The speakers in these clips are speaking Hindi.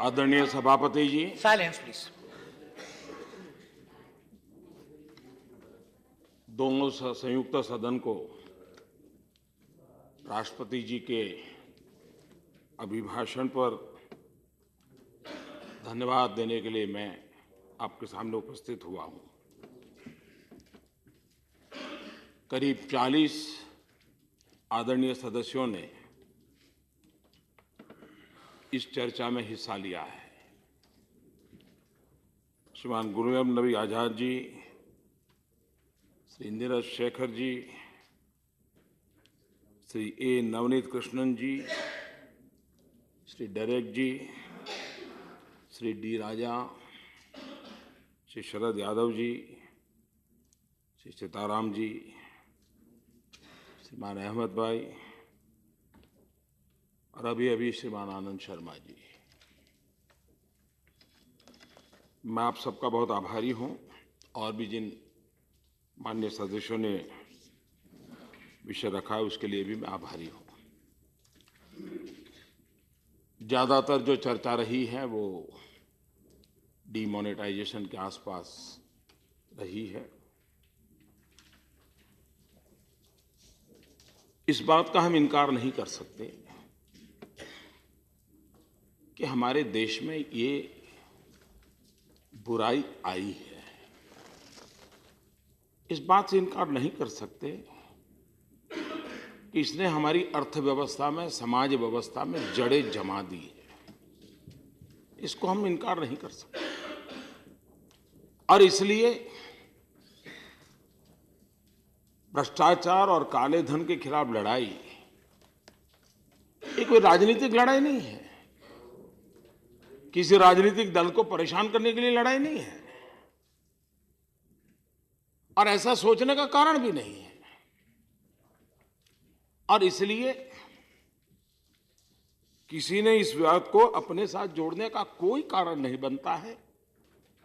आदरणीय सभापति जी, Silence, please. दोनों संयुक्त सदन को राष्ट्रपति जी के अभिभाषण पर धन्यवाद देने के लिए मैं आपके सामने उपस्थित हुआ हूं। करीब 40 आदरणीय सदस्यों ने इस चर्चा में हिस्सा लिया है। श्रीमान गुलाम नबी आजाद जी, श्री नीरज शेखर जी, श्री ए नवनीत कृष्णन जी, श्री डेरेक जी, श्री डी राजा, श्री शरद यादव जी, श्री सीताराम जी, श्रीमान अहमद भाई और अभी श्रीमान आनंद शर्मा जी। मैं आप सबका बहुत आभारी हूं और भी जिन माननीय सदस्यों ने विषय रखा है उसके लिए भी मैं आभारी हूं। ज़्यादातर जो चर्चा रही है वो डीमोनेटाइजेशन के आसपास रही है। इस बात का हम इनकार नहीं कर सकते कि हमारे देश में ये बुराई आई है। इस बात से इनकार नहीं कर सकते कि इसने हमारी अर्थव्यवस्था में, समाज व्यवस्था में जड़ें जमा दी है। इसको हम इनकार नहीं कर सकते और इसलिए भ्रष्टाचार और काले धन के खिलाफ लड़ाई ये कोई राजनीतिक लड़ाई नहीं है, किसी राजनीतिक दल को परेशान करने के लिए लड़ाई नहीं है और ऐसा सोचने का कारण भी नहीं है। और इसलिए किसी ने इस विवाद को अपने साथ जोड़ने का कोई कारण नहीं बनता है।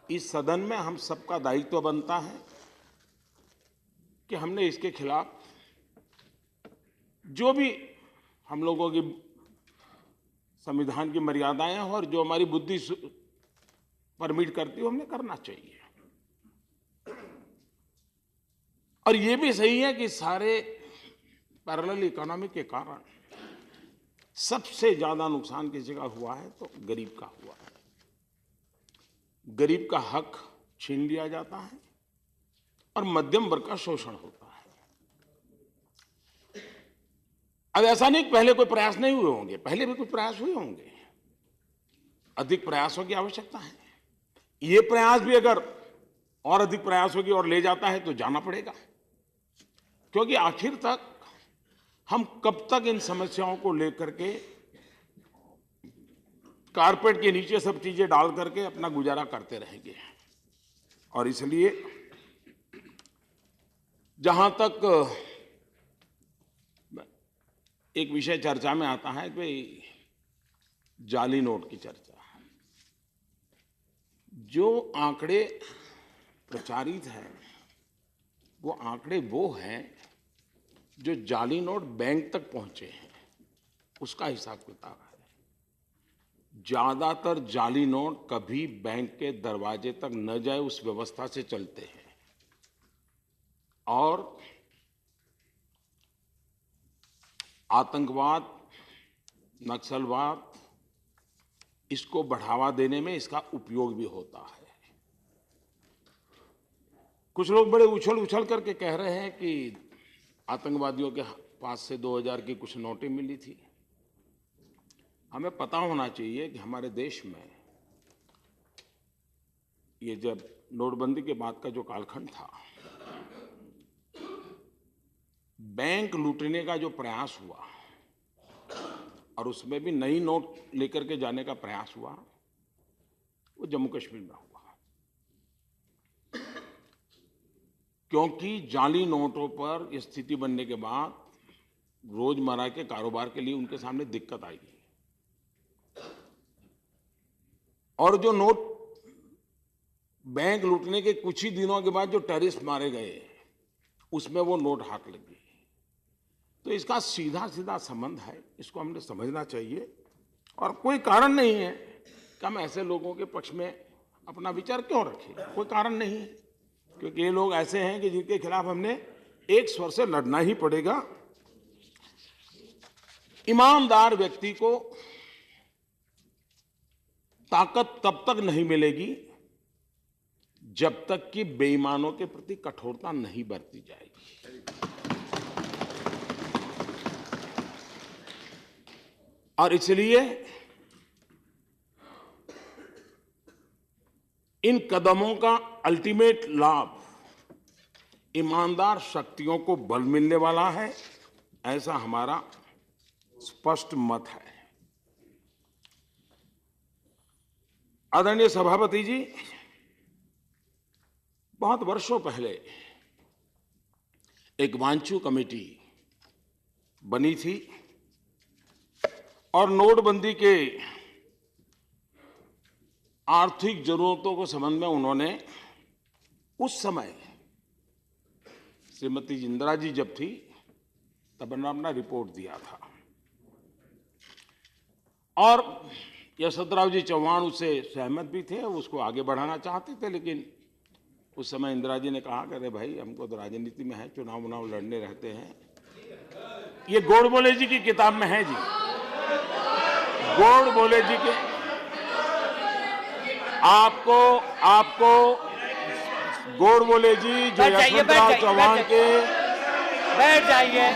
इस सदन में हम सबका दायित्व बनता है कि हमने इसके खिलाफ जो भी हम लोगों की संविधान की मर्यादाएं हैं और जो हमारी बुद्धि परमिट करती है हमने करना चाहिए। और ये भी सही है कि सारे पैरेलल इकोनॉमी के कारण सबसे ज्यादा नुकसान किसी का हुआ है तो गरीब का हुआ है। गरीब का हक छीन लिया जाता है और मध्यम वर्ग का शोषण होता है। अब ऐसा नहीं कि पहले कोई प्रयास नहीं हुए होंगे, पहले भी कुछ प्रयास हुए होंगे। अधिक प्रयासों की आवश्यकता है। ये प्रयास भी अगर और अधिक प्रयासों की ओर ले जाता है तो जाना पड़ेगा, क्योंकि आखिर तक हम कब तक इन समस्याओं को लेकर के कारपेट के नीचे सब चीजें डाल करके अपना गुजारा करते रहेंगे। और इसलिए जहां तक एक विषय चर्चा में आता है कि जाली नोट की चर्चा, जो आंकड़े प्रचारित हैं वो आंकड़े वो हैं जो जाली नोट बैंक तक पहुंचे हैं, उसका हिसाब किताब है। ज्यादातर जाली नोट कभी बैंक के दरवाजे तक न जाए उस व्यवस्था से चलते हैं और आतंकवाद, नक्सलवाद, इसको बढ़ावा देने में इसका उपयोग भी होता है। कुछ लोग बड़े उछल करके कह रहे हैं कि आतंकवादियों के पास से 2000 की कुछ नोटें मिली थी। हमें पता होना चाहिए कि हमारे देश में ये जब नोटबंदी के बाद का जो कालखंड था, बैंक लूटने का जो प्रयास हुआ और उसमें भी नई नोट लेकर के जाने का प्रयास हुआ, वो जम्मू कश्मीर में हुआ। क्योंकि जाली नोटों पर स्थिति बनने के बाद रोजमर्रा के कारोबार के लिए उनके सामने दिक्कत आई और जो नोट बैंक लूटने के कुछ ही दिनों के बाद जो टेररिस्ट मारे गए उसमें वो नोट हाथ लगी। तो इसका सीधा सीधा संबंध है, इसको हमने समझना चाहिए और कोई कारण नहीं है हम ऐसे लोगों के पक्ष में अपना विचार क्यों रखें? कोई कारण नहीं है, क्योंकि ये लोग ऐसे हैं कि जिनके खिलाफ हमने एक स्वर से लड़ना ही पड़ेगा। ईमानदार व्यक्ति को ताकत तब तक नहीं मिलेगी जब तक कि बेईमानों के प्रति कठोरता नहीं बरती जाएगी। और इसलिए इन कदमों का अल्टीमेट लाभ ईमानदार शक्तियों को बल मिलने वाला है, ऐसा हमारा स्पष्ट मत है। आदरणीय सभापति जी, बहुत वर्षों पहले एक वांचू कमेटी बनी थी और नोटबंदी के आर्थिक जरूरतों को समझ में उन्होंने उस समय श्रीमती इंदिरा जी जब थी तब उन्होंने अपना रिपोर्ट दिया था और यशवंतराव जी चौहान उससे सहमत भी थे, उसको आगे बढ़ाना चाहते थे। लेकिन उस समय इंदिरा जी ने कहा कि अरे भाई, हमको तो राजनीति में है, चुनाव उनाव लड़ने रहते हैं। ये गोडबोले जी की किताब में है जी, गोडबोले जी के आपको गोडबोले जी जो यशवंतराव चौहान के बैठ जाइए।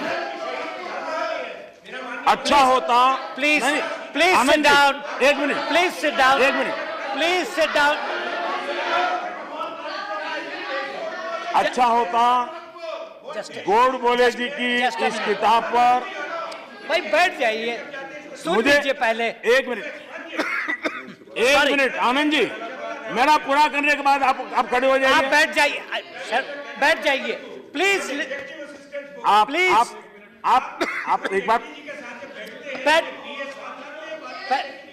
अच्छा होता प्लीज सिट डाउन। एक मिनट प्लीज सिट डाउन। एक मिनट प्लीज सिट डाउन। अच्छा होता गोडबोले जी की इस किताब पर भाई बैठ जाइए, सुन लीजिए पहले। एक मिनट आनंद जी, मेरा पूरा करने के बाद आप खड़े हो जाइए। आप बैठ जाइए सर, बैठ जाइए प्लीज। आप एक बार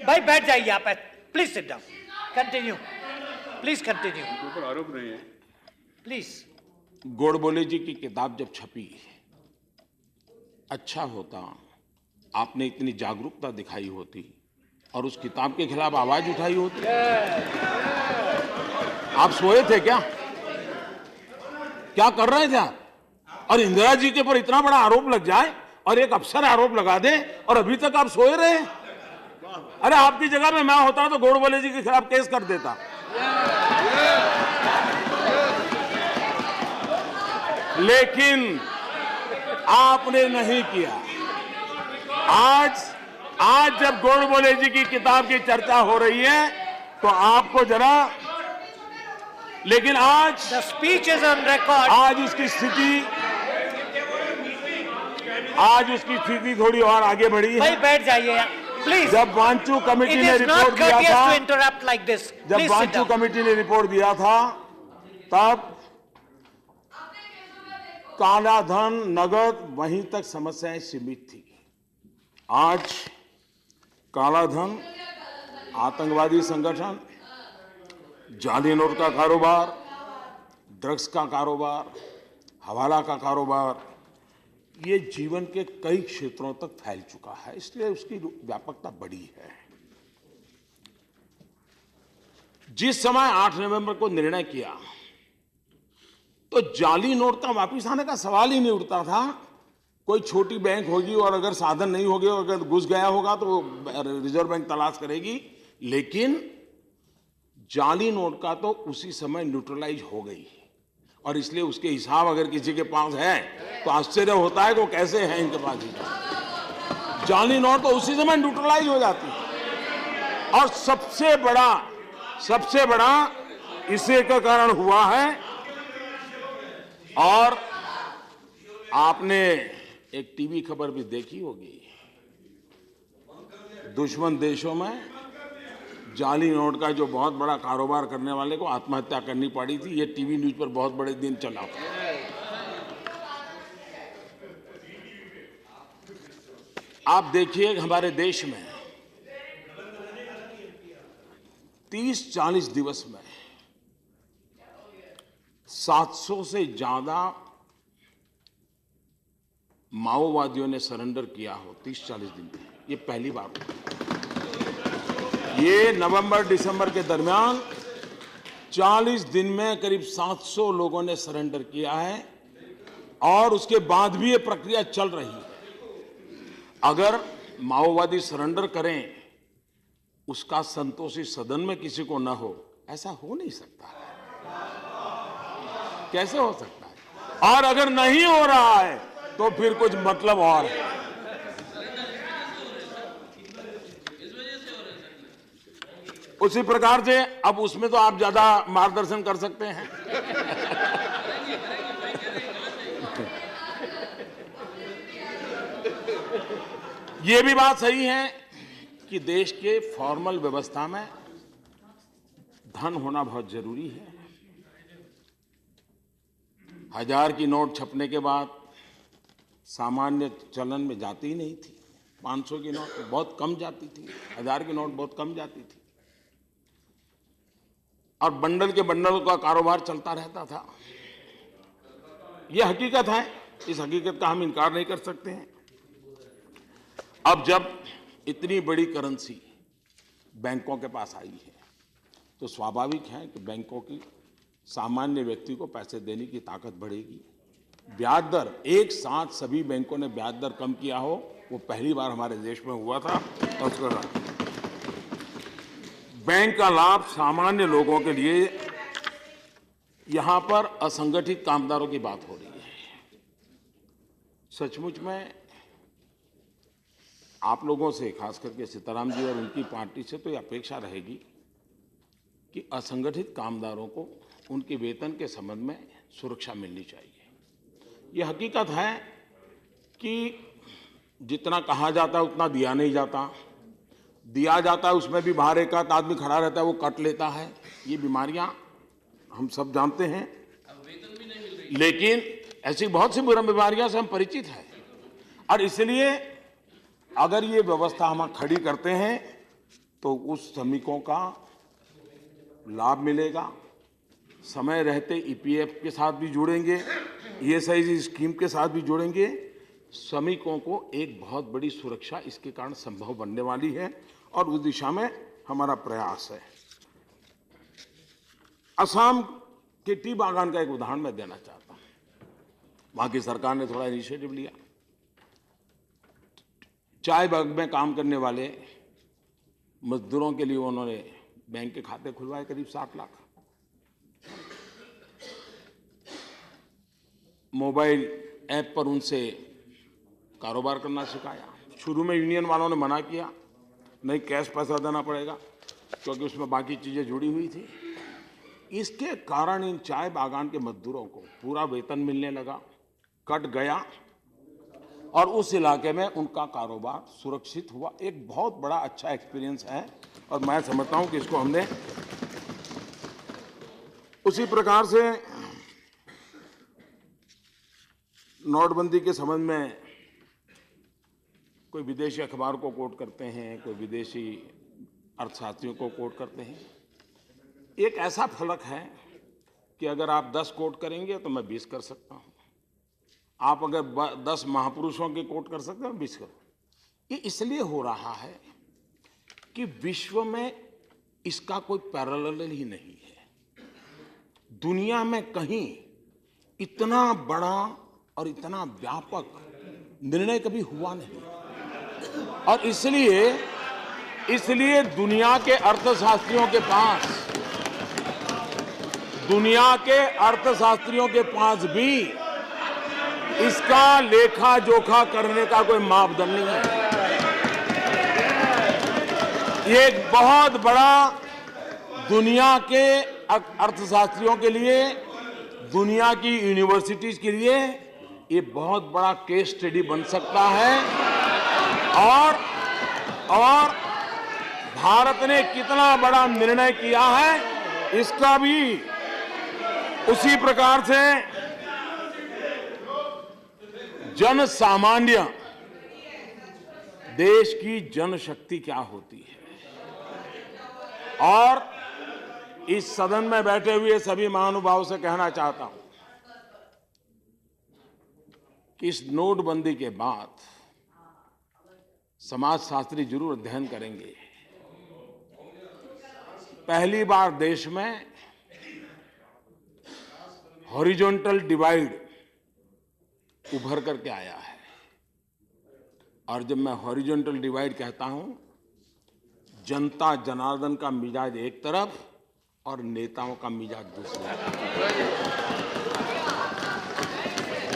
भाई बैठ जाइए आप। Please sit down. Continue, please continue. ऊपर आरोप नहीं है प्लीज। गोडबोले जी की किताब जब छपी, अच्छा होता आपने इतनी जागरूकता दिखाई होती और उस किताब के खिलाफ आवाज उठाई होती। आप सोए थे क्या कर रहे थे आप? और इंदिरा जी के ऊपर इतना बड़ा आरोप लग जाए और एक अफसर आरोप लगा दे और अभी तक आप सोए रहे। अरे आपकी जगह में मैं होता तो गोडबोले जी के खिलाफ केस कर देता। लेकिन आपने नहीं किया। आज जब गोडबोले जी की किताब की चर्चा हो रही है तो आपको जरा, लेकिन आज स्पीच इज ऑन रिकॉर्ड। आज उसकी स्थिति थोड़ी और आगे बढ़ी है। भाई बैठ जाइए प्लीज। जब वांचू कमेटी ने रिपोर्ट दिया था, जब वांचू कमेटी ने रिपोर्ट दिया था तब काला धन, नगद, वहीं तक समस्याएं सीमित थी। आज काला धन, आतंकवादी संगठन, जाली नोट का कारोबार, ड्रग्स का कारोबार, हवाला का कारोबार, ये जीवन के कई क्षेत्रों तक फैल चुका है, इसलिए उसकी व्यापकता बड़ी है। जिस समय 8 नवंबर को निर्णय किया तो जाली नोट का वापस आने का सवाल ही नहीं उठता था। कोई छोटी बैंक होगी और अगर साधन नहीं होगे, अगर घुस गया होगा तो रिजर्व बैंक तलाश करेगी, लेकिन जाली नोट का तो उसी समय न्यूट्रलाइज हो गई और इसलिए उसके हिसाब अगर किसी के पास है तो आश्चर्य होता है कि वो कैसे है इनके पास हिसाब। जाली नोट तो उसी समय न्यूट्रलाइज हो जाती है। और सबसे बड़ा इसी का कारण हुआ है, और आपने एक टीवी खबर भी देखी होगी, दुश्मन देशों में जाली नोट का जो बहुत बड़ा कारोबार करने वाले को आत्महत्या करनी पड़ी थी। ये टीवी न्यूज पर बहुत बड़े दिन चला था। आप देखिए हमारे देश में 30-40 दिवस में 700 से ज्यादा माओवादियों ने सरेंडर किया हो 30-40 दिन में। ये पहली बार हुआ। ये नवंबर दिसंबर के दरमियान 40 दिन में करीब 700 लोगों ने सरेंडर किया है और उसके बाद भी ये प्रक्रिया चल रही है। अगर माओवादी सरेंडर करें, उसका संतोषी सदन में किसी को न हो, ऐसा हो नहीं सकता है। कैसे हो सकता है? और अगर नहीं हो रहा है तो फिर कुछ मतलब और है। उसी प्रकार से अब उसमें तो आप ज्यादा मार्गदर्शन कर सकते हैं। ये भी बात सही है कि देश के फॉर्मल व्यवस्था में धन होना बहुत जरूरी है। 1000 की नोट छपने के बाद सामान्य चलन में जाती ही नहीं थी। 500 की नोट बहुत कम जाती थी, 1000 की नोट बहुत कम जाती थी और बंडल के बंडल का कारोबार चलता रहता था। यह हकीकत है, इस हकीकत का हम इनकार नहीं कर सकते हैं। अब जब इतनी बड़ी करेंसी बैंकों के पास आई है तो स्वाभाविक है कि बैंकों की सामान्य व्यक्ति को पैसे देने की ताकत बढ़ेगी। ब्याज दर एक साथ सभी बैंकों ने ब्याज दर कम किया हो, वो पहली बार हमारे देश में हुआ था। और उसका बैंक का लाभ सामान्य लोगों के लिए, यहां पर असंगठित कामगारों की बात हो रही है। सचमुच में आप लोगों से, खास करके सीताराम जी और उनकी पार्टी से तो ये अपेक्षा रहेगी कि असंगठित कामगारों को उनके वेतन के संबंध में सुरक्षा मिलनी चाहिए। ये हकीकत है कि जितना कहा जाता है उतना दिया नहीं जाता। दिया जाता है उसमें भी बाहर एक आध आदमी खड़ा रहता है, वो कट लेता है। ये बीमारियां हम सब जानते हैं, लेकिन ऐसी बहुत सी बुरी बीमारियां से हम परिचित हैं। और इसलिए अगर ये व्यवस्था हम खड़ी करते हैं तो उस श्रमिकों का लाभ मिलेगा। समय रहते ईपीएफ के साथ भी जुड़ेंगे, ईएसआई स्कीम के साथ भी जुड़ेंगे। श्रमिकों को एक बहुत बड़ी सुरक्षा इसके कारण संभव बनने वाली है और उस दिशा में हमारा प्रयास है। असम के टी बागान का एक उदाहरण मैं देना चाहता हूं। वहां की सरकार ने थोड़ा इनिशिएटिव लिया। चाय बाग में काम करने वाले मजदूरों के लिए उन्होंने बैंक के खाते खुलवाए, करीब 60 लाख। मोबाइल ऐप पर उनसे कारोबार करना सिखाया। शुरू में यूनियन वालों ने मना किया, नहीं कैश पैसा देना पड़ेगा, क्योंकि उसमें बाकी चीजें जुड़ी हुई थी। इसके कारण इन चाय बागान के मजदूरों को पूरा वेतन मिलने लगा, कट गया और उस इलाके में उनका कारोबार सुरक्षित हुआ। एक बहुत बड़ा अच्छा एक्सपीरियंस है और मैं समझता हूं कि इसको हमने उसी प्रकार से नोटबंदी के संबंध में कोई विदेशी अखबार को कोट करते हैं, कोई विदेशी अर्थशास्त्रियों को कोट करते हैं। एक ऐसा फलक है कि अगर आप 10 कोट करेंगे तो मैं 20 कर सकता हूं। आप अगर 10 महापुरुषों के कोट कर सकते हैं, 20 करो। ये इसलिए हो रहा है कि विश्व में इसका कोई पैरेलल ही नहीं है। दुनिया में कहीं इतना बड़ा और इतना व्यापक निर्णय कभी हुआ नहीं। और इसलिए दुनिया के अर्थशास्त्रियों के पास भी इसका लेखा जोखा करने का कोई मापदंड नहीं है। ये एक बहुत बड़ा दुनिया के अर्थशास्त्रियों के लिए, दुनिया की यूनिवर्सिटीज के लिए ये बहुत बड़ा केस स्टडी बन सकता है। और भारत ने कितना बड़ा निर्णय किया है, इसका भी उसी प्रकार से जन सामान्य, देश की जनशक्ति क्या होती है। और इस सदन में बैठे हुए सभी महानुभावों से कहना चाहता हूं कि इस नोटबंदी के बाद समाजशास्त्री जरूर अध्ययन करेंगे पहली बार देश में हॉरिजॉन्टल डिवाइड उभर करके आया है। और जब मैं हॉरिजॉन्टल डिवाइड कहता हूं, जनता जनार्दन का मिजाज एक तरफ और नेताओं का मिजाज दूसरी तरफ।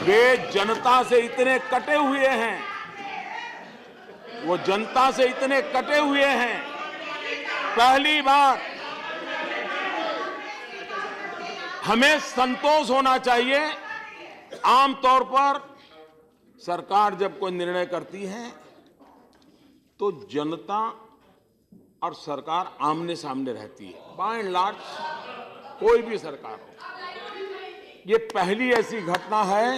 वे जनता से इतने कटे हुए हैं, वो जनता से इतने कटे हुए हैं। पहली बार हमें संतोष होना चाहिए। आमतौर पर सरकार जब कोई निर्णय करती है तो जनता और सरकार आमने सामने रहती है, बाय एंड लार्ज कोई भी सरकार हो। ये पहली ऐसी घटना है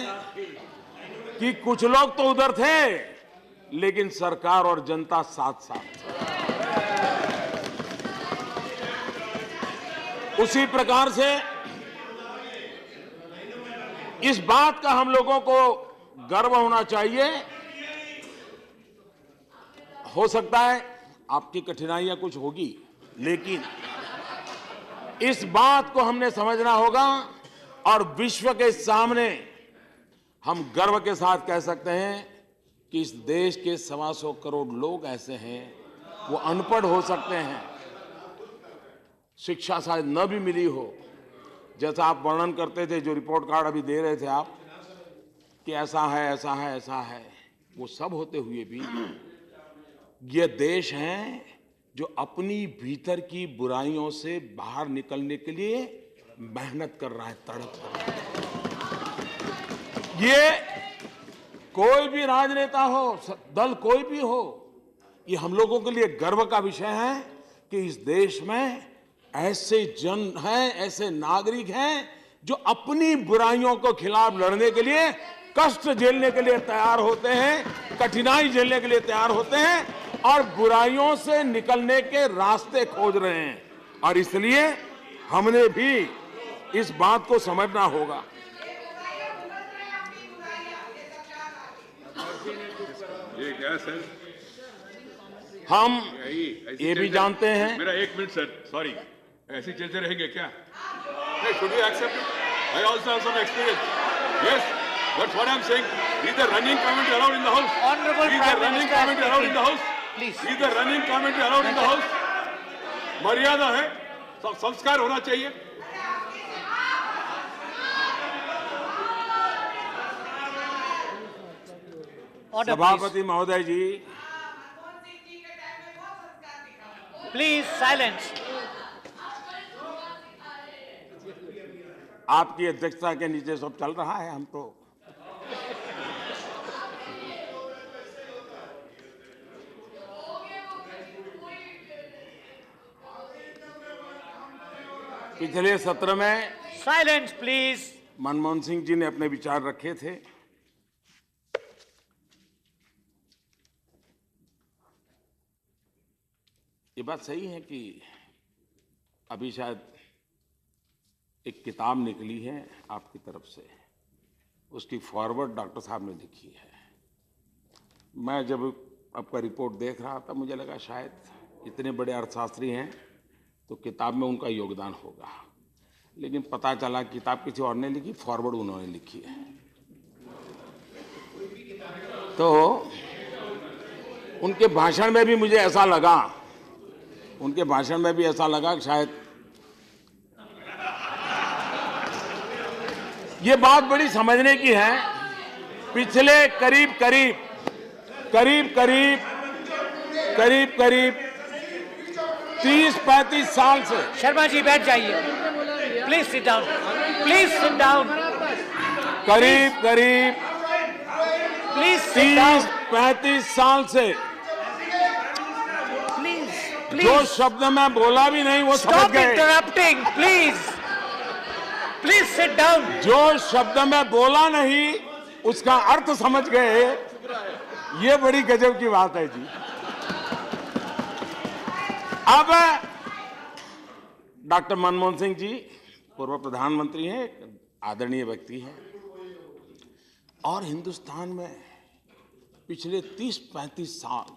कि कुछ लोग तो उधर थे लेकिन सरकार और जनता साथ साथ थे। उसी प्रकार से इस बात का हम लोगों को गर्व होना चाहिए। हो सकता है आपकी कठिनाइयां कुछ होगी, लेकिन इस बात को हमने समझना होगा और विश्व के सामने हम गर्व के साथ कह सकते हैं कि इस देश के 125 करोड़ लोग ऐसे हैं, वो अनपढ़ हो सकते हैं, शिक्षा शायद न भी मिली हो, जैसा आप वर्णन करते थे, जो रिपोर्ट कार्ड अभी दे रहे थे आप कि ऐसा है ऐसा है ऐसा है, वो सब होते हुए भी ये देश है जो अपनी भीतर की बुराइयों से बाहर निकलने के लिए मेहनत कर रहा है, तड़प रहा है। ये कोई भी राजनेता हो, दल कोई भी हो, ये हम लोगों के लिए गर्व का विषय है कि इस देश में ऐसे जन हैं, ऐसे नागरिक हैं जो अपनी बुराइयों को खिलाफ लड़ने के लिए, कष्ट झेलने के लिए तैयार होते हैं, कठिनाई झेलने के लिए तैयार होते हैं और बुराइयों से निकलने के रास्ते खोज रहे हैं। और इसलिए हमने भी इस बात को समझना होगा। ये क्या सर? हम ये भी जानते हैं। मेरा 1 मिनट सर, सॉरी, ऐसे चलते रहेंगे क्या? Should you accept it? I also have some experience. Yes, that's what I'm saying. Is the running commentary allowed in the house? Honorable Is the Prime running Minister commentary allowed in the house? Please. Is the running commentary allowed in the house? मर्यादा है, सब संस्कार होना चाहिए। Order, सभापति महोदय जी, please silence. आपकी अध्यक्षता के नीचे सब चल रहा है। हम तो पिछले सत्र में Silence, please. मनमोहन सिंह जी ने अपने विचार रखे थे। ये बात सही है कि अभी शायद एक किताब निकली है आपकी तरफ से, उसकी फॉरवर्ड डॉक्टर साहब ने लिखी है। मैं जब आपका रिपोर्ट देख रहा था, मुझे लगा शायद इतने बड़े अर्थशास्त्री हैं तो किताब में उनका योगदान होगा, लेकिन पता चला किताब किसी और ने लिखी, फॉरवर्ड उन्होंने लिखी है। तो उनके भाषण में भी मुझे ऐसा लगा, उनके भाषण में भी ऐसा लगा कि शायद ये बात बड़ी समझने की है। पिछले करीब 30-35 साल से शर्मा जी बैठ जाइए। Please sit down. Please sit down. करीब Please sit down. 30-35 साल से Please. जो शब्द मैं बोला भी नहीं वो समझ Stop गए। interrupting, please. Please sit down. जो शब्द मैं बोला नहीं उसका अर्थ समझ गए, ये बड़ी गजब की बात है जी। अब डॉक्टर मनमोहन सिंह जी पूर्व प्रधानमंत्री हैं, एक आदरणीय व्यक्ति हैं, और हिंदुस्तान में पिछले 30-35 साल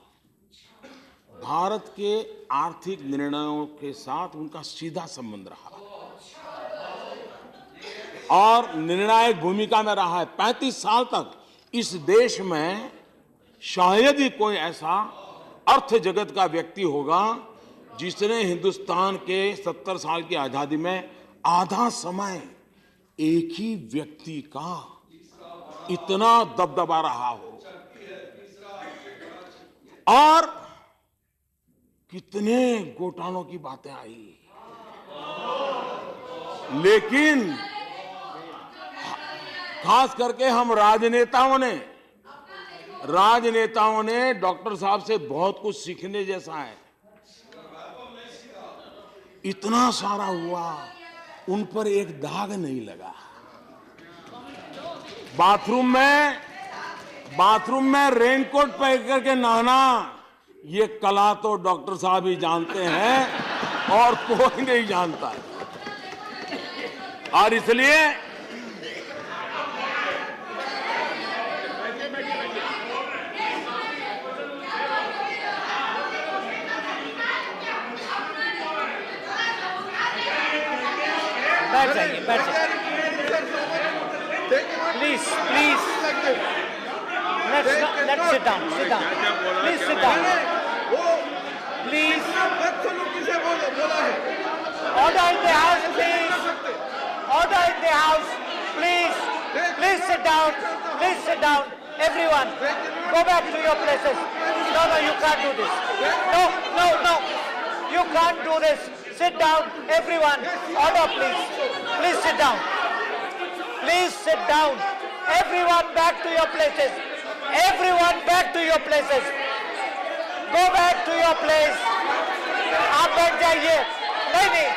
भारत के आर्थिक निर्णयों के साथ उनका सीधा संबंध रहा और निर्णायक भूमिका में रहा है। 35 साल तक इस देश में शायद ही कोई ऐसा अर्थ जगत का व्यक्ति होगा जिसने हिंदुस्तान के 70 साल की आजादी में आधा समय एक ही व्यक्ति का इतना दबदबा रहा हो। और कितने घोटालों की बातें आई, लेकिन खास करके हम राजनेताओं ने डॉक्टर साहब से बहुत कुछ सीखने जैसा है। इतना सारा हुआ, उन पर एक दाग नहीं लगा। बाथरूम में रेनकोट पहन करके नहाना, ये कला तो डॉक्टर साहब ही जानते हैं और कोई नहीं जानता है। और इसलिए बैठ जाइए। Please. Let's sit down. Please sit down. Please. Order in the house, please. Order in the house, please. Please sit down. Everyone, go back to your places. No, you can't do this. No. You can't do this. Sit down, everyone. Order, please. Please sit down. Everyone back to your places. Go back to your place. आप बैठ जाइए। नहीं,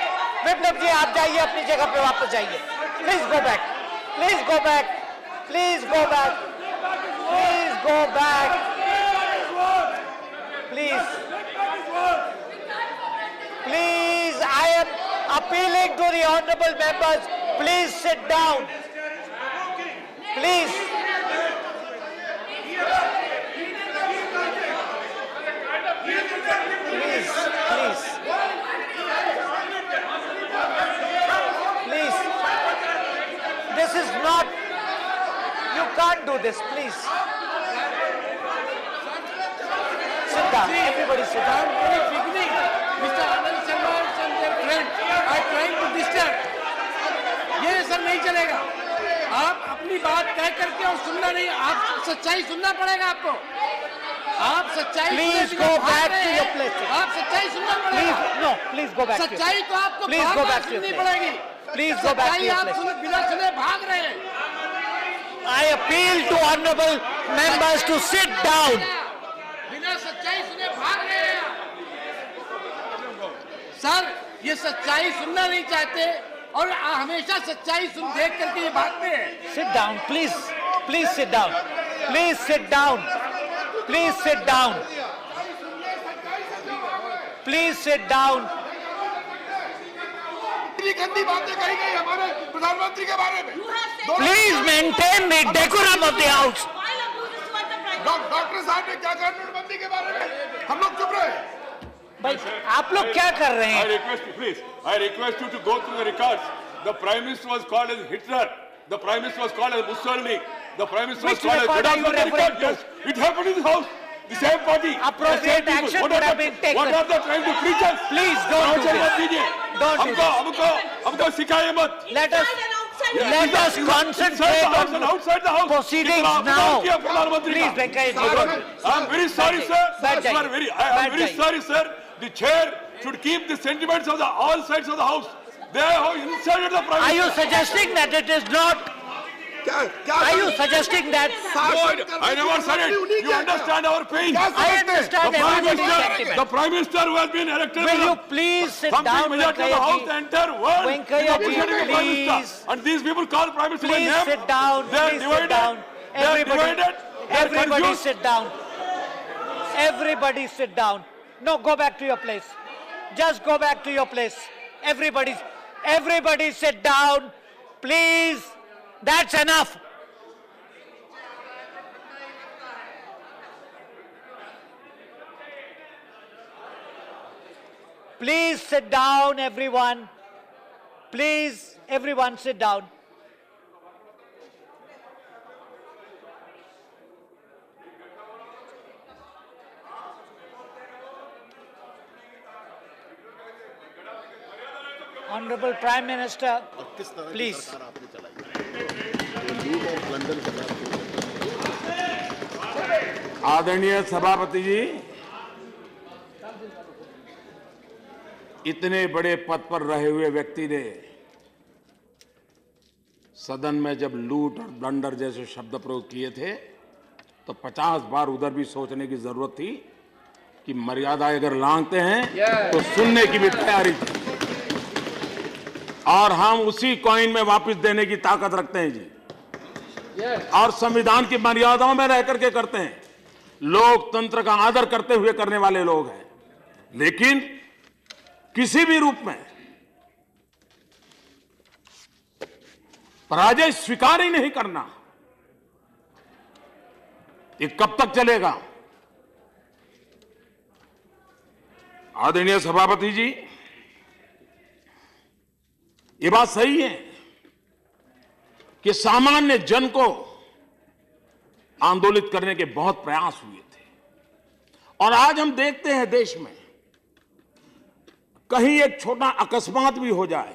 विप्लव जी आप जाइए अपनी जगह पे वापस जाइए। Please go back. Please, I am appealing to the honorable members. Please sit down. Please. This is not, you can't do this, please. Sit down, everybody sit down. From very beginning, Mr. Anand Sharma and their friends are trying to disturb. ये सर नहीं चलेगा। आप अपनी बात तय करके और सुनना नहीं, आप सच्चाई सुनना पड़ेगा आपको। आप सच्चाई Please go back to your place. आप सच्चाई सुनना पड़ेगा। Please go back. सच्चाई तो आपको Please go back to your सुननी place. पड़ेगी। Please go back to your आप place. बिना सुने भाग रहे हैं। I appeal to honorable members to sit down. बिना सच्चाई सुने भाग रहे हैं। सर, ये सच्चाई सुनना नहीं चाहते और हमेशा सच्चाई देख करके ये भागते हैं। Sit down, please. Sit down. इतनी गंदी बातें कही गई हमारे प्रधानमंत्री के बारे में। Please maintain the decorum of the house. Doctor साहब ने क्या कहा नोटबंदी के बारे में? हम लोग चुप रहे। भाई आप लोग क्या कर रहे हैं? I request you to go through the records. The Prime Minister was called as Hitler. The Prime Minister was called as Mussolini. The Prime Minister was Which called as record are you referring to? Yes, it happened in this house. The same party. Appropriate the same people. action would have been taken. What are they trying to preach us? Please don't do this. Don't do this. हमको सिखाइए मत। Let us concentrate on outside the house. proceedings now. Please, Venkaya ji. I'm very sorry, sir. बैठ I am जाइए। very sorry, sir. The chair should keep the sentiments of all sides of the house. They have insulted the Prime Are you Minister. suggesting that it is not? Are you suggesting that? No, I never said it. You understand our pain. I understand everybody's The sentiment. Prime Minister who has been elected Will by you the please sit something down, majority of the house, the Venkaya ji? entire world. Venkaya is appreciating ji, the Prime Minister. please. And these people call Prime Minister by Please name. sit down. They are Please sit divided. down. They are divided. They are Everybody confused. sit down. Everybody sit down. No, go back to your place. Just go back to your place. Everybody sit down. Please. That's enough. Please sit down, everyone. Please, everyone sit down. Honorable Prime Minister, please. आदरणीय सभापति जी, इतने बड़े पद पर रहे हुए व्यक्ति ने सदन में जब लूट और ब्लंडर जैसे शब्द प्रयोग किए थे तो 50 बार उधर भी सोचने की जरूरत थी कि मर्यादा अगर लांघते हैं तो सुनने की भी तैयारी थी। और हम उसी कॉइन में वापस देने की ताकत रखते हैं जी। और संविधान की मर्यादाओं में रह करके करते हैं। लोकतंत्र का आदर करते हुए करने वाले लोग हैं। लेकिन किसी भी रूप में पराजय स्वीकार ही नहीं करना, ये कब तक चलेगा? आदरणीय सभापति जी, ये बात सही है कि सामान्य जन को आंदोलित करने के बहुत प्रयास हुए थे। और आज हम देखते हैं देश में कहीं एक छोटा अकस्मात भी हो जाए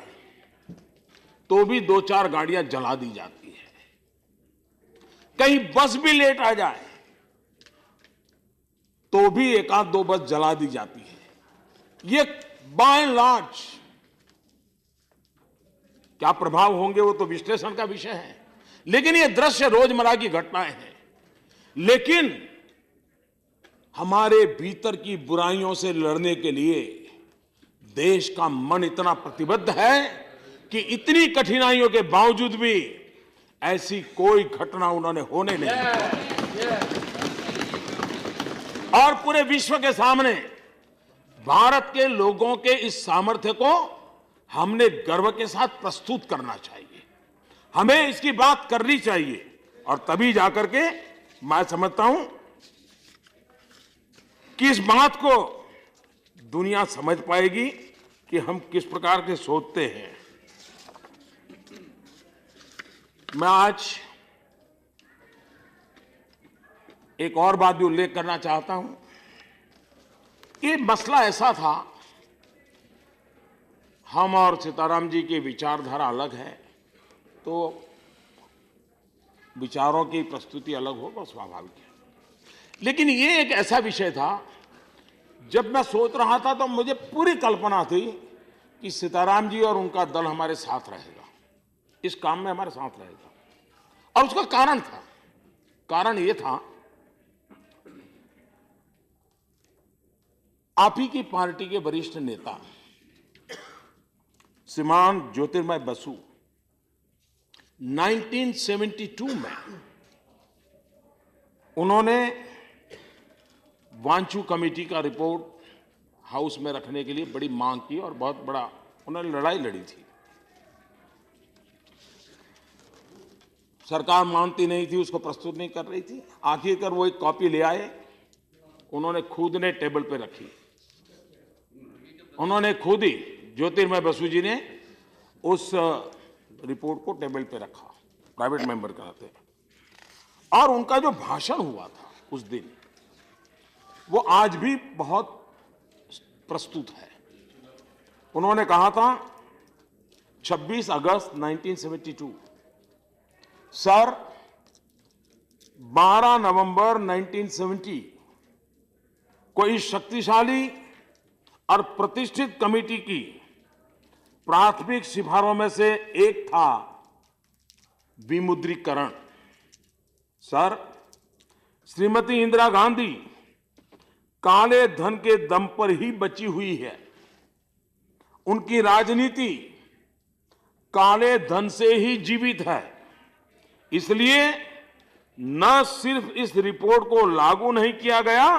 तो भी 2-4 गाड़ियां जला दी जाती है। कहीं बस भी लेट आ जाए तो भी 1-2 बस जला दी जाती है। ये बाय एंड लार्ज क्या प्रभाव होंगे वो तो विश्लेषण का विषय है, लेकिन ये दृश्य रोजमर्रा की घटनाएं हैं। लेकिन हमारे भीतर की बुराइयों से लड़ने के लिए देश का मन इतना प्रतिबद्ध है कि इतनी कठिनाइयों के बावजूद भी ऐसी कोई घटना उन्होंने होने नहीं दी। और पूरे विश्व के सामने भारत के लोगों के इस सामर्थ्य को हमने गर्व के साथ प्रस्तुत करना चाहिए। हमें इसकी बात करनी चाहिए और तभी जाकर के मैं समझता हूं कि इस बात को दुनिया समझ पाएगी कि हम किस प्रकार के सोचते हैं। मैं आज एक और बात भी उल्लेख करना चाहता हूं। ये मसला ऐसा था, हम और सीताराम जी की विचारधारा अलग है तो विचारों की प्रस्तुति अलग हो, बस स्वाभाविक है। लेकिन ये एक ऐसा विषय था, जब मैं सोच रहा था तो मुझे पूरी कल्पना थी कि सीताराम जी और उनका दल हमारे साथ रहेगा, इस काम में हमारे साथ रहेगा। और उसका कारण था, कारण ये था आप ही की पार्टी के वरिष्ठ नेता श्रीमान ज्योतिर्मय बसु 1972 में उन्होंने वांचू कमेटी का रिपोर्ट हाउस में रखने के लिए बड़ी मांग की और बहुत बड़ा उन्होंने लड़ाई लड़ी थी। सरकार मानती नहीं थी, उसको प्रस्तुत नहीं कर रही थी। आखिरकार वो एक कॉपी ले आए, उन्होंने खुद ने टेबल पे रखी। उन्होंने खुद ही, ज्योतिर्मय बसु जी ने उस रिपोर्ट को टेबल पे रखा, प्राइवेट मेंबर कराते। और उनका जो भाषण हुआ था उस दिन, वो आज भी बहुत प्रस्तुत है। उन्होंने कहा था 26 अगस्त 1972, सर 12 नवंबर 1970 को इस शक्तिशाली और प्रतिष्ठित कमेटी की प्राथमिक सिफारों में से एक था विमुद्रीकरण। सर, श्रीमती इंदिरा गांधी काले धन के दम पर ही बची हुई है। उनकी राजनीति काले धन से ही जीवित है। इसलिए न सिर्फ इस रिपोर्ट को लागू नहीं किया गया,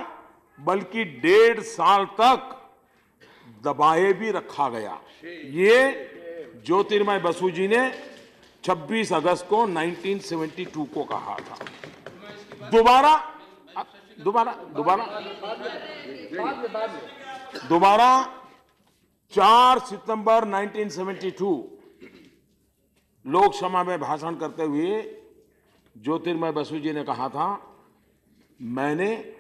बल्कि 1.5 साल तक दबाए भी रखा गया। ये ज्योतिर्मय बसु जी ने 26 अगस्त को 1972 को कहा था। दोबारा 4 सितंबर 1972 लोकसभा में भाषण करते हुए ज्योतिर्मय बसु जी ने कहा था, मैंने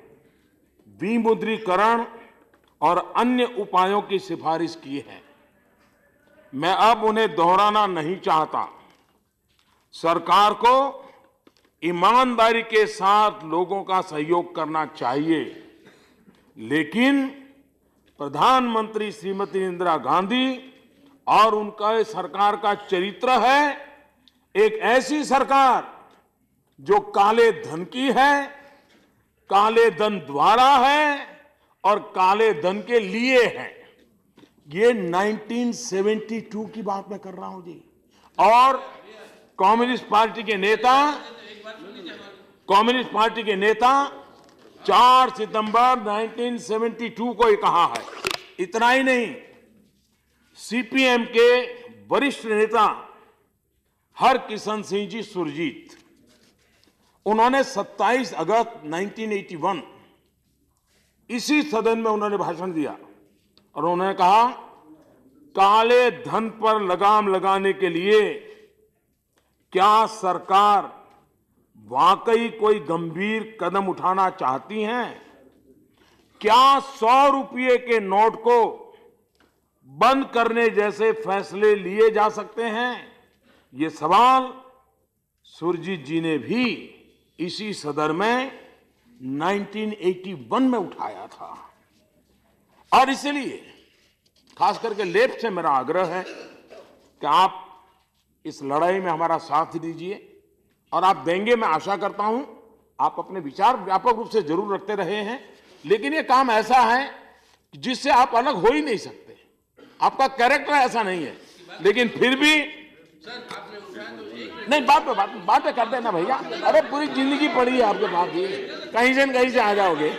विमुद्रीकरण और अन्य उपायों की सिफारिश की है। मैं अब उन्हें दोहराना नहीं चाहता। सरकार को ईमानदारी के साथ लोगों का सहयोग करना चाहिए, लेकिन प्रधानमंत्री श्रीमती इंदिरा गांधी और उनका सरकार का चरित्र है एक ऐसी सरकार जो काले धन की है, काले धन द्वारा है और काले धन के लिए है। ये 1972 की बात मैं कर रहा हूं जी। और कम्युनिस्ट पार्टी के नेता 4 सितंबर 1972 को ये कहा है। इतना ही नहीं, सीपीएम के वरिष्ठ नेता हरकिशन सिंह जी सुरजीत, उन्होंने 27 अगस्त 1981 इसी सदन में उन्होंने भाषण दिया और उन्होंने कहा, काले धन पर लगाम लगाने के लिए क्या सरकार वाकई कोई गंभीर कदम उठाना चाहती हैं? क्या 100 रुपये के नोट को बंद करने जैसे फैसले लिए जा सकते हैं? ये सवाल सुरजीत जी ने भी इसी सदन में 1981 में उठाया था। और इसलिए खास करके लेफ्ट से मेरा आग्रह है कि आप इस लड़ाई में हमारा साथ दीजिए और आप देंगे, मैं आशा करता हूं। आप अपने विचार व्यापक रूप से जरूर रखते रहे हैं, लेकिन ये काम ऐसा है जिससे आप अलग हो ही नहीं सकते। आपका कैरेक्टर ऐसा नहीं है, लेकिन फिर भी नहीं, बात पे करते ना भैया। अरे पूरी जिंदगी पड़ी है आपके पास, भी कहीं से आ जाओगे।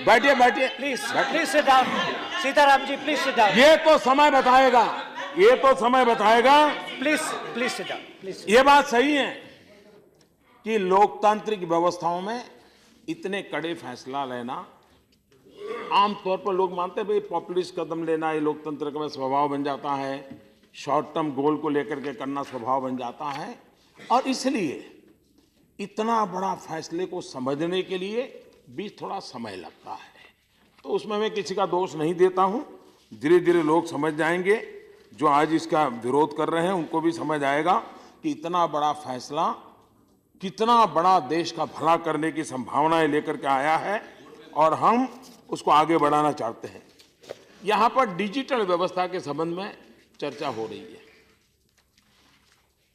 बैठिए please sit down. Sitaram ji please sit down. ये तो समय बताएगा। Please sit down please. ये बात सही है कि लोकतांत्रिक व्यवस्थाओं में इतने कड़े फैसला लेना आमतौर पर लोग मानते हैं भाई पॉपुलिस्ट कदम लेना ये लोकतंत्र का स्वभाव बन जाता है, शॉर्ट टर्म गोल को लेकर के करना स्वभाव बन जाता है। और इसलिए इतना बड़ा फैसले को समझने के लिए भी थोड़ा समय लगता है। तो उसमें मैं किसी का दोष नहीं देता हूं। धीरे धीरे लोग समझ जाएंगे, जो आज इसका विरोध कर रहे हैं उनको भी समझ आएगा कि इतना बड़ा फैसला कितना बड़ा देश का भला करने की संभावनाएं लेकर के आया है और हम उसको आगे बढ़ाना चाहते हैं। यहां पर डिजिटल व्यवस्था के संबंध में चर्चा हो रही है।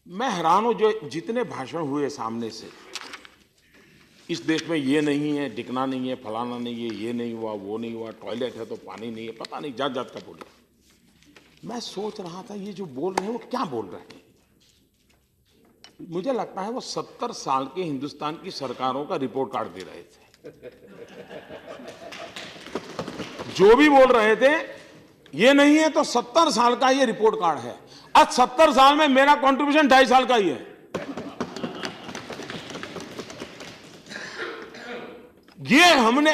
मैं हैरान हूं, जो जितने भाषण हुए सामने से, इस देश में ये नहीं है, टिकना नहीं है, फलाना नहीं है, ये नहीं हुआ, वो नहीं हुआ, टॉयलेट है तो पानी नहीं है, पता नहीं जात जात का बोले। मैं सोच रहा था ये जो बोल रहे हैं वो क्या बोल रहे हैं। मुझे लगता है वो 70 साल के हिंदुस्तान की सरकारों का रिपोर्ट कार्ड दे रहे थे। जो भी बोल रहे थे ये नहीं है तो 70 साल का ये रिपोर्ट कार्ड है। आज 70 साल में मेरा कंट्रीब्यूशन 2.5 साल का ही है। ये हमने,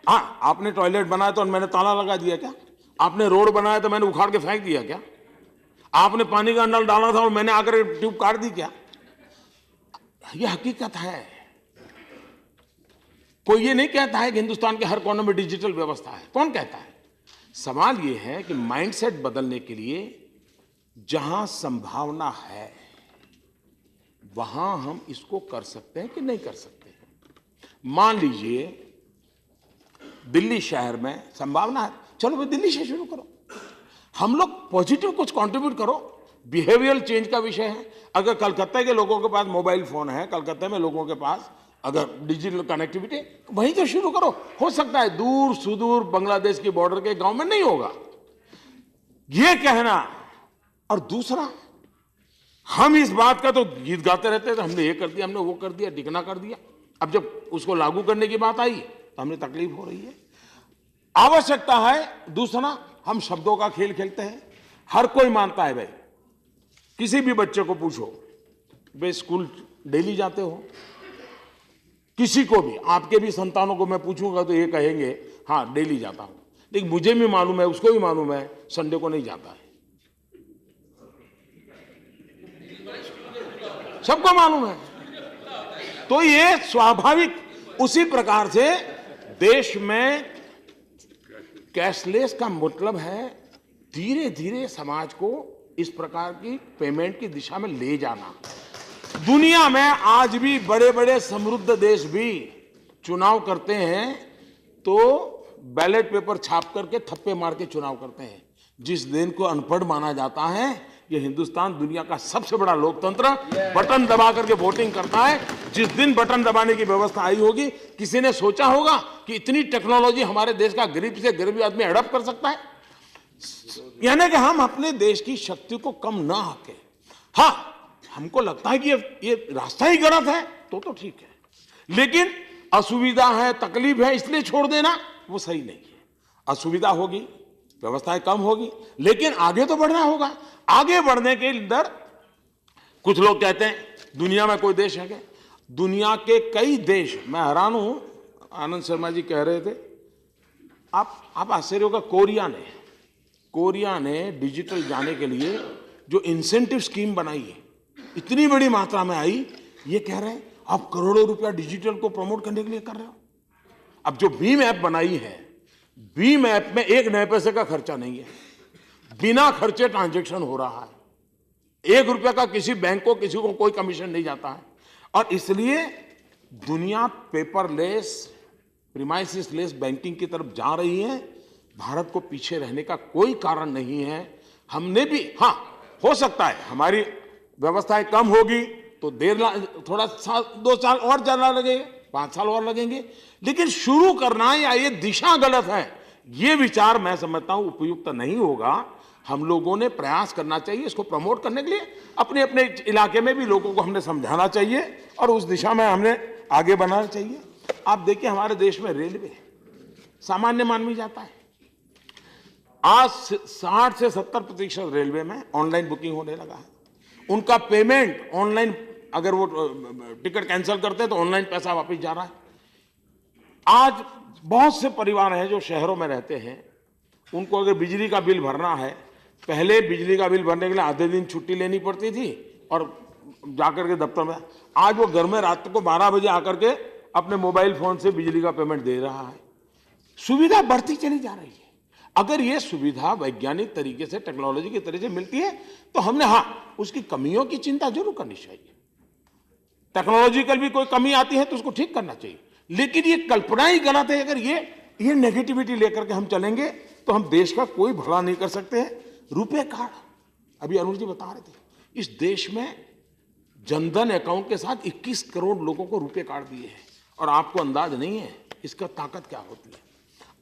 हाँ, आपने टॉयलेट बनाया तो मैंने ताला लगा दिया क्या? आपने रोड बनाया तो मैंने उखाड़ के फेंक दिया क्या? आपने पानी का नल डाला था और मैंने आकर ट्यूब काट दी क्या? ये हकीकत है। कोई ये नहीं कहता है कि हिंदुस्तान के हर कोने में डिजिटल व्यवस्था है। कौन कहता है? सवाल ये है कि माइंडसेट बदलने के लिए जहां संभावना है वहां हम इसको कर सकते हैं कि नहीं कर सकते हैं। मान लीजिए दिल्ली शहर में संभावना है, चलो भाई दिल्ली से शुरू करो। हम लोग पॉजिटिव कुछ कंट्रीब्यूट करो। बिहेवियरल चेंज का विषय है। अगर कलकत्ता के लोगों के पास मोबाइल फोन है, कलकत्ता में लोगों के पास अगर डिजिटल कनेक्टिविटी, वहीं तो शुरू करो। हो सकता है दूर सुदूर बांग्लादेश की बॉर्डर के गांव में नहीं होगा, ये कहना। और दूसरा, हम इस बात का तो गीत गाते रहते थे, हमने ये कर दिया, हमने वो कर दिया, टिकना कर दिया। अब जब उसको लागू करने की बात आई तो हमें तकलीफ हो रही है। आवश्यकता है। दूसरा, हम शब्दों का खेल खेलते हैं। हर कोई मानता है भाई, किसी भी बच्चे को पूछो, भाई स्कूल डेली जाते हो? किसी को भी, आपके भी संतानों को मैं पूछूंगा तो ये कहेंगे हाँ डेली जाता हूं, लेकिन मुझे भी मालूम है, उसको भी मालूम है, संडे को नहीं जाता है। सबको मालूम है। तो ये स्वाभाविक, उसी प्रकार से देश में कैशलेस का मतलब है धीरे धीरे समाज को इस प्रकार की पेमेंट की दिशा में ले जाना। दुनिया में आज भी बड़े बड़े समृद्ध देश भी चुनाव करते हैं तो बैलेट पेपर छाप करके थप्पे मार के चुनाव करते हैं। जिस दिन को अनपढ़ माना जाता है, ये हिंदुस्तान दुनिया का सबसे बड़ा लोकतंत्र बटन दबा करके वोटिंग करता है। जिस दिन बटन दबाने की व्यवस्था आई होगी, किसी ने सोचा होगा कि इतनी टेक्नोलॉजी हमारे देश का गरीब से गरीब आदमी हड़प कर सकता है? यानी कि हम अपने देश की शक्ति को कम ना आके, हाँ हमको लगता है कि ये रास्ता ही गलत है तो ठीक है, लेकिन असुविधा है, तकलीफ है, इसलिए छोड़ देना वो सही नहीं है। असुविधा होगी, व्यवस्थाएं कम होगी, लेकिन आगे तो बढ़ना होगा। आगे बढ़ने के अंदर कुछ लोग कहते हैं दुनिया में कोई देश है क्या? दुनिया के कई देश, मैं हैरान हूं, आनंद शर्मा जी कह रहे थे, आप आश्चर्य होगा, कोरिया ने डिजिटल जाने के लिए जो इंसेंटिव स्कीम बनाई है, इतनी बड़ी मात्रा में आई, ये कह रहे हैं आप करोड़ों रुपया डिजिटल को प्रमोट करने के लिए कर रहे हो। अब जो भीम ऐप बनाई है, भीम ऐप में एक नए पैसे का खर्चा नहीं है, बिना खर्चे ट्रांजैक्शन हो रहा है, 1 रुपया का किसी बैंक को, किसी को कोई कमीशन नहीं जाता है। और इसलिए दुनिया पेपरलेस, प्रीमाइसिस बैंकिंग की तरफ जा रही है। भारत को पीछे रहने का कोई कारण नहीं है। हमने भी, हाँ हो सकता है हमारी व्यवस्थाएं कम होगी तो थोड़ा 2 साल और ज्यादा लगेगा, 5 साल और लगेंगे, लेकिन शुरू करना या ये दिशा गलत है, ये विचार मैं समझता हूं उपयुक्त नहीं होगा। हम लोगों ने प्रयास करना चाहिए इसको प्रमोट करने के लिए, अपने अपने इलाके में भी लोगों को हमने समझाना चाहिए और उस दिशा में हमने आगे बढ़ाना चाहिए। आप देखिए हमारे देश में रेलवे, सामान्य मानवी जाता है, आज 60 से 70% रेलवे में ऑनलाइन बुकिंग होने लगा है। उनका पेमेंट ऑनलाइन, अगर वो टिकट कैंसिल करते हैं तो ऑनलाइन पैसा वापस जा रहा है। आज बहुत से परिवार हैं जो शहरों में रहते हैं, उनको अगर बिजली का बिल भरना है, पहले बिजली का बिल भरने के लिए आधे दिन छुट्टी लेनी पड़ती थी और जाकर के दफ्तर में, आज वो घर में रात को 12 बजे आकर के अपने मोबाइल फोन से बिजली का पेमेंट दे रहा है। सुविधा बढ़ती चली जा रही है। अगर ये सुविधा वैज्ञानिक तरीके से, टेक्नोलॉजी के तरीके से मिलती है तो हमने, हाँ उसकी कमियों की चिंता जरूर करनी चाहिए। टेक्नोलॉजिकल भी कोई कमी आती है तो उसको ठीक करना चाहिए, लेकिन ये कल्पना ही गलत है। अगर ये नेगेटिविटी लेकर के हम चलेंगे तो हम देश का कोई भला नहीं कर सकते हैं। रुपए कार्ड, अभी अरुण जी बता रहे थे, इस देश में जनधन अकाउंट के साथ 21 करोड़ लोगों को रुपए कार्ड दिए हैं और आपको अंदाज नहीं है इसका ताकत क्या होती है।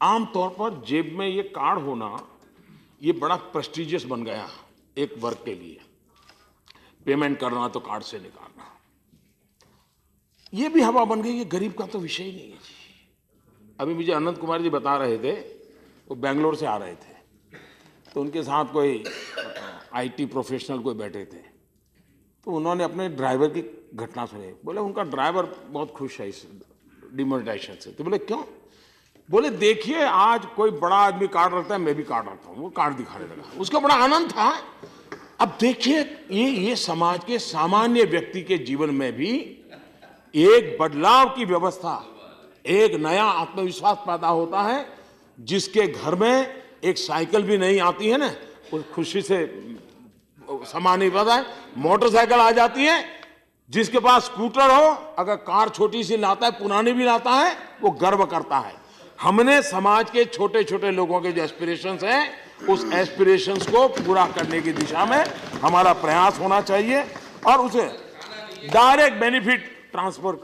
आमतौर पर जेब में ये कार्ड होना ये बड़ा प्रेस्टिजियस बन गया एक वर्ग के लिए, पेमेंट करना तो कार्ड से निकालना, ये भी हवा बन गई। ये गरीब का तो विषय ही नहीं है जी। अभी मुझे अनंत कुमार जी बता रहे थे, वो बेंगलोर से आ रहे थे, तो उनके साथ कोई आईटी प्रोफेशनल कोई बैठे थे, तो उन्होंने अपने ड्राइवर की घटना सुनी। बोले उनका ड्राइवर बहुत खुश है इस डिमोनेटाइजेशन से। तो बोले क्यों? बोले देखिए आज कोई बड़ा आदमी कार्ड रखता है, मैं भी कार्ड रखता हूँ। वो कार्ड दिखाने लगा, उसका बड़ा आनंद था। अब देखिए ये समाज के सामान्य व्यक्ति के जीवन में भी एक बदलाव की व्यवस्था, एक नया आत्मविश्वास पैदा होता है। जिसके घर में एक साइकिल भी नहीं आती है ना, उस खुशी से समा नहीं पाता है। मोटरसाइकिल आ जाती है, जिसके पास स्कूटर हो, अगर कार छोटी सी लाता है, पुरानी भी लाता है, वो गर्व करता है। हमने समाज के छोटे छोटे लोगों के जो एस्पिरेशंस हैं, उस एस्पिरेशंस को पूरा करने की दिशा में हमारा प्रयास होना चाहिए। और उसे डायरेक्ट बेनिफिट ट्रांसफर,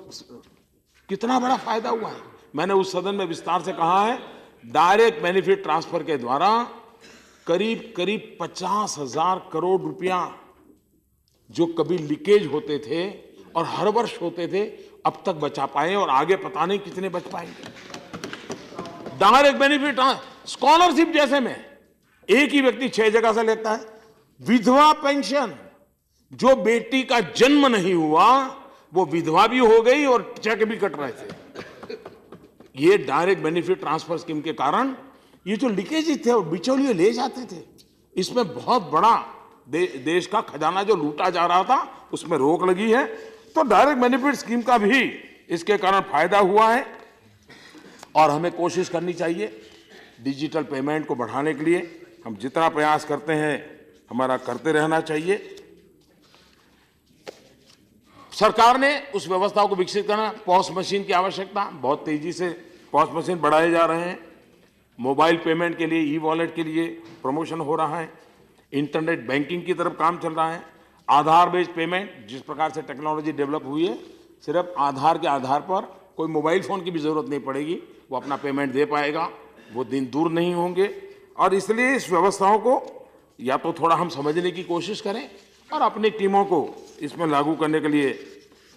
कितना बड़ा फायदा हुआ है। मैंने उस सदन में विस्तार से कहा है, डायरेक्ट बेनिफिट ट्रांसफर के द्वारा करीब करीब 50,000 करोड़ रुपया जो कभी लीकेज होते थे और हर वर्ष होते थे, अब तक बचा पाए और आगे पता नहीं कितने बच पाएंगे। डायरेक्ट बेनिफिट, स्कॉलरशिप जैसे में एक ही व्यक्ति 6 जगह से लेता है। विधवा पेंशन, जो बेटी का जन्म नहीं हुआ वो विधवा भी हो गई और चेक भी कट रहे थे। ये डायरेक्ट बेनिफिट ट्रांसफर स्कीम के कारण ये जो लीकेजेस थे और बिचौलिए ले जाते थे, इसमें बहुत बड़ा देश का खजाना जो लूटा जा रहा था उसमें रोक लगी है। तो डायरेक्ट बेनिफिट स्कीम का भी इसके कारण फायदा हुआ है और हमें कोशिश करनी चाहिए डिजिटल पेमेंट को बढ़ाने के लिए। हम जितना प्रयास करते हैं हमारा करते रहना चाहिए। सरकार ने उस व्यवस्था को विकसित करना, पॉस मशीन की आवश्यकता, बहुत तेजी से पॉस मशीन बढ़ाए जा रहे हैं। मोबाइल पेमेंट के लिए, ई वॉलेट के लिए प्रमोशन हो रहा है। इंटरनेट बैंकिंग की तरफ काम चल रहा है। आधार बेस्ड पेमेंट, जिस प्रकार से टेक्नोलॉजी डेवलप हुई है, सिर्फ आधार के आधार पर कोई मोबाइल फ़ोन की भी ज़रूरत नहीं पड़ेगी, वो अपना पेमेंट दे पाएगा। वो दिन दूर नहीं होंगे और इसलिए इस व्यवस्थाओं को या तो थोड़ा हम समझने की कोशिश करें और अपनी टीमों को इसमें लागू करने के लिए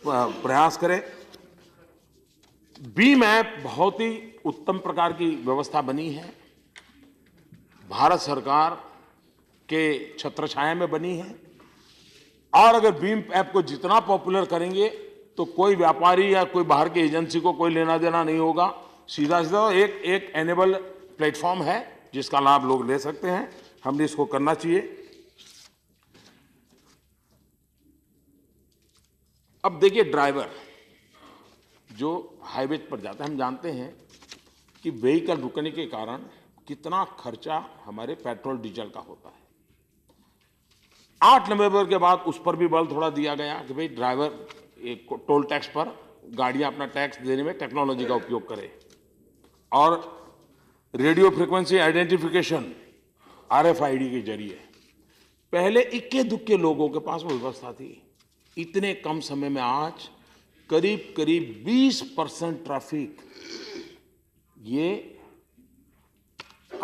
प्रयास करें। बीम ऐप बहुत ही उत्तम प्रकार की व्यवस्था बनी है, भारत सरकार के छत्रछाया में बनी है और अगर भीम ऐप को जितना पॉपुलर करेंगे तो कोई व्यापारी या कोई बाहर की एजेंसी को कोई लेना देना नहीं होगा। सीधा सीधा एक एनेबल प्लेटफॉर्म है जिसका लाभ लोग ले सकते हैं। हमने इसको करना चाहिए। अब देखिए, ड्राइवर जो हाईवे पर जाता है, हम जानते हैं कि व्हीकल रुकने के कारण कितना खर्चा हमारे पेट्रोल डीजल का होता है। 8 नवंबर के बाद उस पर भी बल थोड़ा दिया गया कि भाई ड्राइवर एक टोल टैक्स पर गाड़ियां अपना टैक्स देने में टेक्नोलॉजी का उपयोग करें और रेडियो फ्रीक्वेंसी आइडेंटिफिकेशन RFID के जरिए। पहले इक्के दुक्के लोगों के पास वो व्यवस्था थी। इतने कम समय में आज करीब करीब 20% ट्रैफिक ये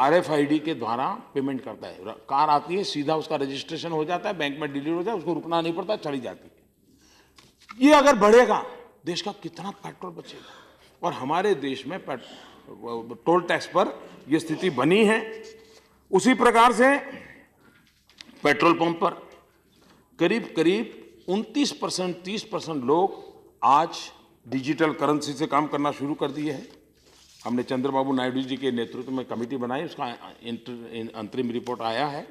RFID के द्वारा पेमेंट करता है। कार आती है, सीधा उसका रजिस्ट्रेशन हो जाता है, बैंक में डिलीवर हो जाता है, उसको रुकना नहीं पड़ता, चली जाती है। ये अगर बढ़ेगा देश का कितना पेट्रोल बचेगा। और हमारे देश में टोल टैक्स पर यह स्थिति बनी है। उसी प्रकार से पेट्रोल पंप पर करीब करीब 29% 30% लोग आज डिजिटल करेंसी से काम करना शुरू कर दिए हैं। हमने चंद्रबाबू नायडू जी के नेतृत्व में कमेटी बनाई, उसका अंतरिम रिपोर्ट आया है,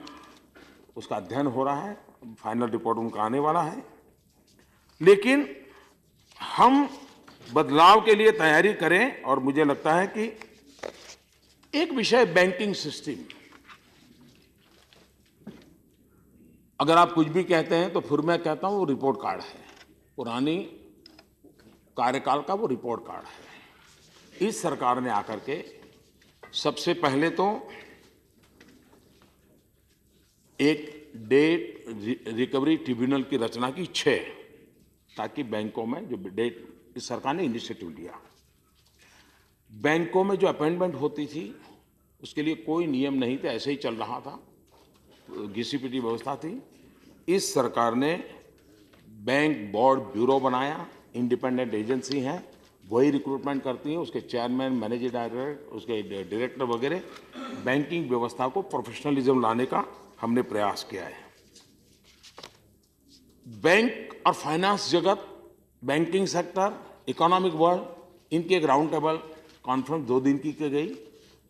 उसका अध्ययन हो रहा है, फाइनल रिपोर्ट उनका आने वाला है। लेकिन हम बदलाव के लिए तैयारी करें और मुझे लगता है कि एक विषय बैंकिंग सिस्टम, अगर आप कुछ भी कहते हैं तो फिर मैं कहता हूं वो रिपोर्ट कार्ड है, पुरानी कार्यकाल का वो रिपोर्ट कार्ड है। इस सरकार ने आकर के सबसे पहले तो एक डेट रिकवरी ट्रिब्यूनल की रचना की 6, ताकि बैंकों में जो डेट, इस सरकार ने इनिशिएटिव लिया, बैंकों में जो अपॉइंटमेंट होती थी उसके लिए कोई नियम नहीं थे, ऐसे ही चल रहा था, घिसी-पिटी व्यवस्था थी। इस सरकार ने बैंक बोर्ड ब्यूरो बनाया, इंडिपेंडेंट एजेंसी है, वही रिक्रूटमेंट करती है, उसके चेयरमैन, मैनेजिंग डायरेक्टर, उसके डायरेक्टर वगैरह। बैंकिंग व्यवस्था को प्रोफेशनलिज्म लाने का हमने प्रयास किया है। बैंक और फाइनेंस जगत, बैंकिंग सेक्टर, इकोनॉमिक वर्ल्ड, इनकी एक राउंड टेबल कॉन्फ्रेंस 2 दिन की गई।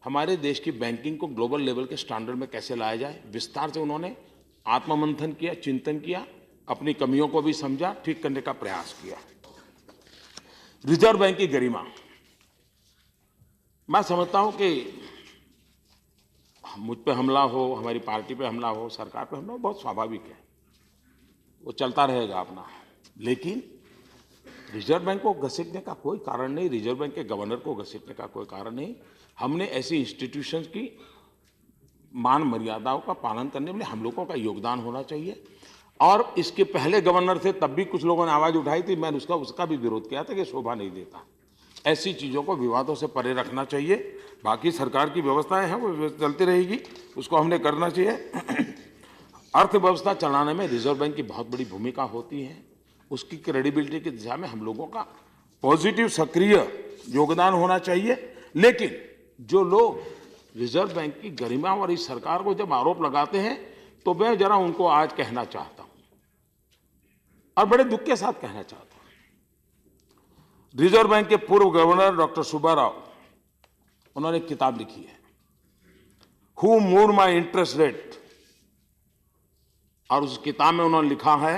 हमारे देश की बैंकिंग को ग्लोबल लेवल के स्टैंडर्ड में कैसे लाया जाए, विस्तार से उन्होंने आत्ममंथन किया, चिंतन किया, अपनी कमियों को भी समझा, ठीक करने का प्रयास किया। रिजर्व बैंक की गरिमा, मैं समझता हूं कि मुझ पे हमला हो, हमारी पार्टी पे हमला हो, सरकार पे हमला हो, बहुत स्वाभाविक है, वो चलता रहेगा अपना। लेकिन रिजर्व बैंक को घसीटने का कोई कारण नहीं, रिजर्व बैंक के गवर्नर को घसीटने का कोई कारण नहीं। हमने ऐसी इंस्टीट्यूशंस की मान मर्यादाओं का पालन करने में हम लोगों का योगदान होना चाहिए। और इसके पहले गवर्नर थे, तब भी कुछ लोगों ने आवाज़ उठाई थी, मैंने उसका भी विरोध किया था कि शोभा नहीं देता। ऐसी चीज़ों को विवादों से परे रखना चाहिए। बाकी सरकार की व्यवस्थाएं हैं, वो चलती रहेगी, उसको हमने करना चाहिए। अर्थव्यवस्था चलाने में रिजर्व बैंक की बहुत बड़ी भूमिका होती है। उसकी क्रेडिबिलिटी की दिशा में हम लोगों का पॉजिटिव सक्रिय योगदान होना चाहिए। लेकिन जो लोग रिजर्व बैंक की गरिमा और इस सरकार को जब आरोप लगाते हैं तो मैं जरा उनको आज कहना चाहता हूं और बड़े दुख के साथ कहना चाहता हूं, रिजर्व बैंक के पूर्व गवर्नर डॉक्टर सुब्बाराव, उन्होंने एक किताब लिखी है, who moved my interest rate, और उस किताब में उन्होंने लिखा है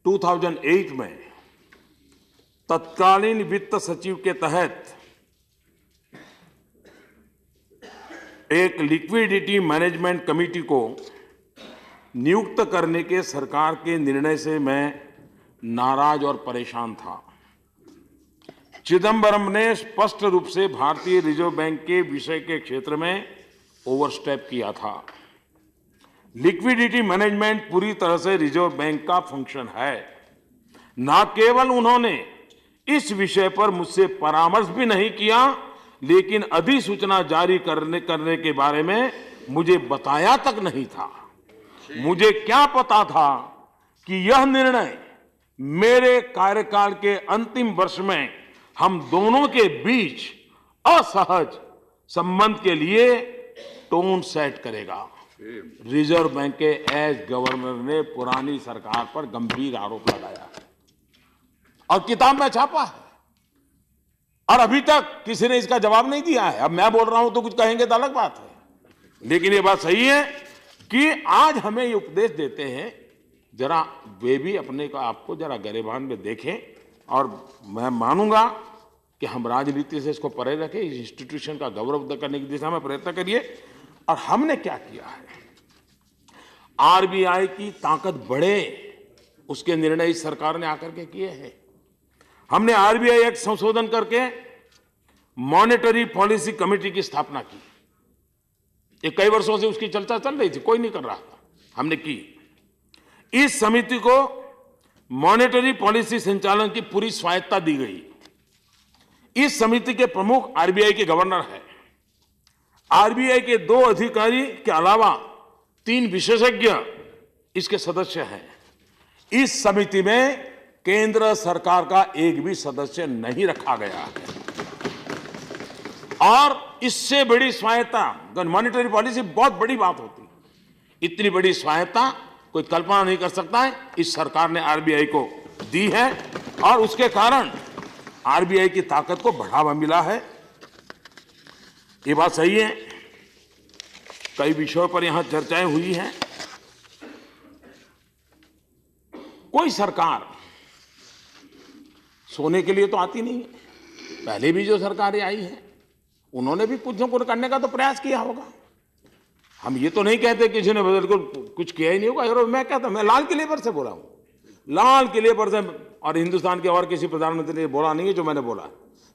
2008 में तत्कालीन वित्त सचिव के तहत एक लिक्विडिटी मैनेजमेंट कमेटी को नियुक्त करने के सरकार के निर्णय से मैं नाराज और परेशान था। चिदंबरम ने स्पष्ट रूप से भारतीय रिजर्व बैंक के विषय के क्षेत्र में ओवरस्टेप किया था। लिक्विडिटी मैनेजमेंट पूरी तरह से रिजर्व बैंक का फंक्शन है। न केवल उन्होंने इस विषय पर मुझसे परामर्श भी नहीं किया, लेकिन अधिसूचना जारी करने के बारे में मुझे बताया तक नहीं था। मुझे क्या पता था कि यह निर्णय मेरे कार्यकाल के अंतिम वर्ष में हम दोनों के बीच असहज संबंध के लिए टोन सेट करेगा। रिजर्व बैंक के एज गवर्नर ने पुरानी सरकार पर गंभीर आरोप लगाया और किताब में छापा है, और अभी तक किसी ने इसका जवाब नहीं दिया है। अब मैं बोल रहा हूं तो कुछ कहेंगे तो अलग बात है, लेकिन ये बात सही है कि आज हमें ये उपदेश देते हैं, जरा वे भी अपने को आपको जरा गरेबान में देखें, और मैं मानूंगा कि हम राजनीति से इसको परे रखें, इस इंस्टीट्यूशन का गौरव करने की दिशा में प्रयत्न करिए। और हमने क्या किया है, आरबीआई की ताकत बढ़े उसके निर्णय इस सरकार ने आकर के किए हैं। हमने आरबीआई एक्ट संशोधन करके मॉनेटरी पॉलिसी कमेटी की स्थापना की। ये कई वर्षों से उसकी चर्चा चल रही थी, कोई नहीं कर रहा था, हमने की। इस समिति को मॉनेटरी पॉलिसी संचालन की पूरी स्वायत्ता दी गई। इस समिति के प्रमुख आरबीआई के गवर्नर हैं। आरबीआई के 2 अधिकारी के अलावा 3 विशेषज्ञ इसके सदस्य हैं। इस समिति में केंद्र सरकार का एक भी सदस्य नहीं रखा गया है, और इससे बड़ी स्वायत्ता, मॉनेटरी पॉलिसी बहुत बड़ी बात होती है, इतनी बड़ी स्वायत्ता कोई कल्पना नहीं कर सकता है, इस सरकार ने आरबीआई को दी है, और उसके कारण आरबीआई की ताकत को बढ़ावा मिला है। ये बात सही है। कई विषयों पर यहां चर्चाएं हुई हैं। कोई सरकार सोने के लिए तो आती नहीं है। पहले भी जो सरकारें आई हैं उन्होंने भी कुछ न कुछ करने का तो प्रयास किया होगा। हम ये तो नहीं कहते किसी ने बिल्कुल कुछ किया ही नहीं होगा। और मैं कहता, मैं लाल किले पर से बोला हूं, लाल किले पर से, और हिंदुस्तान के और किसी प्रधानमंत्री ने बोला नहीं है जो मैंने बोला।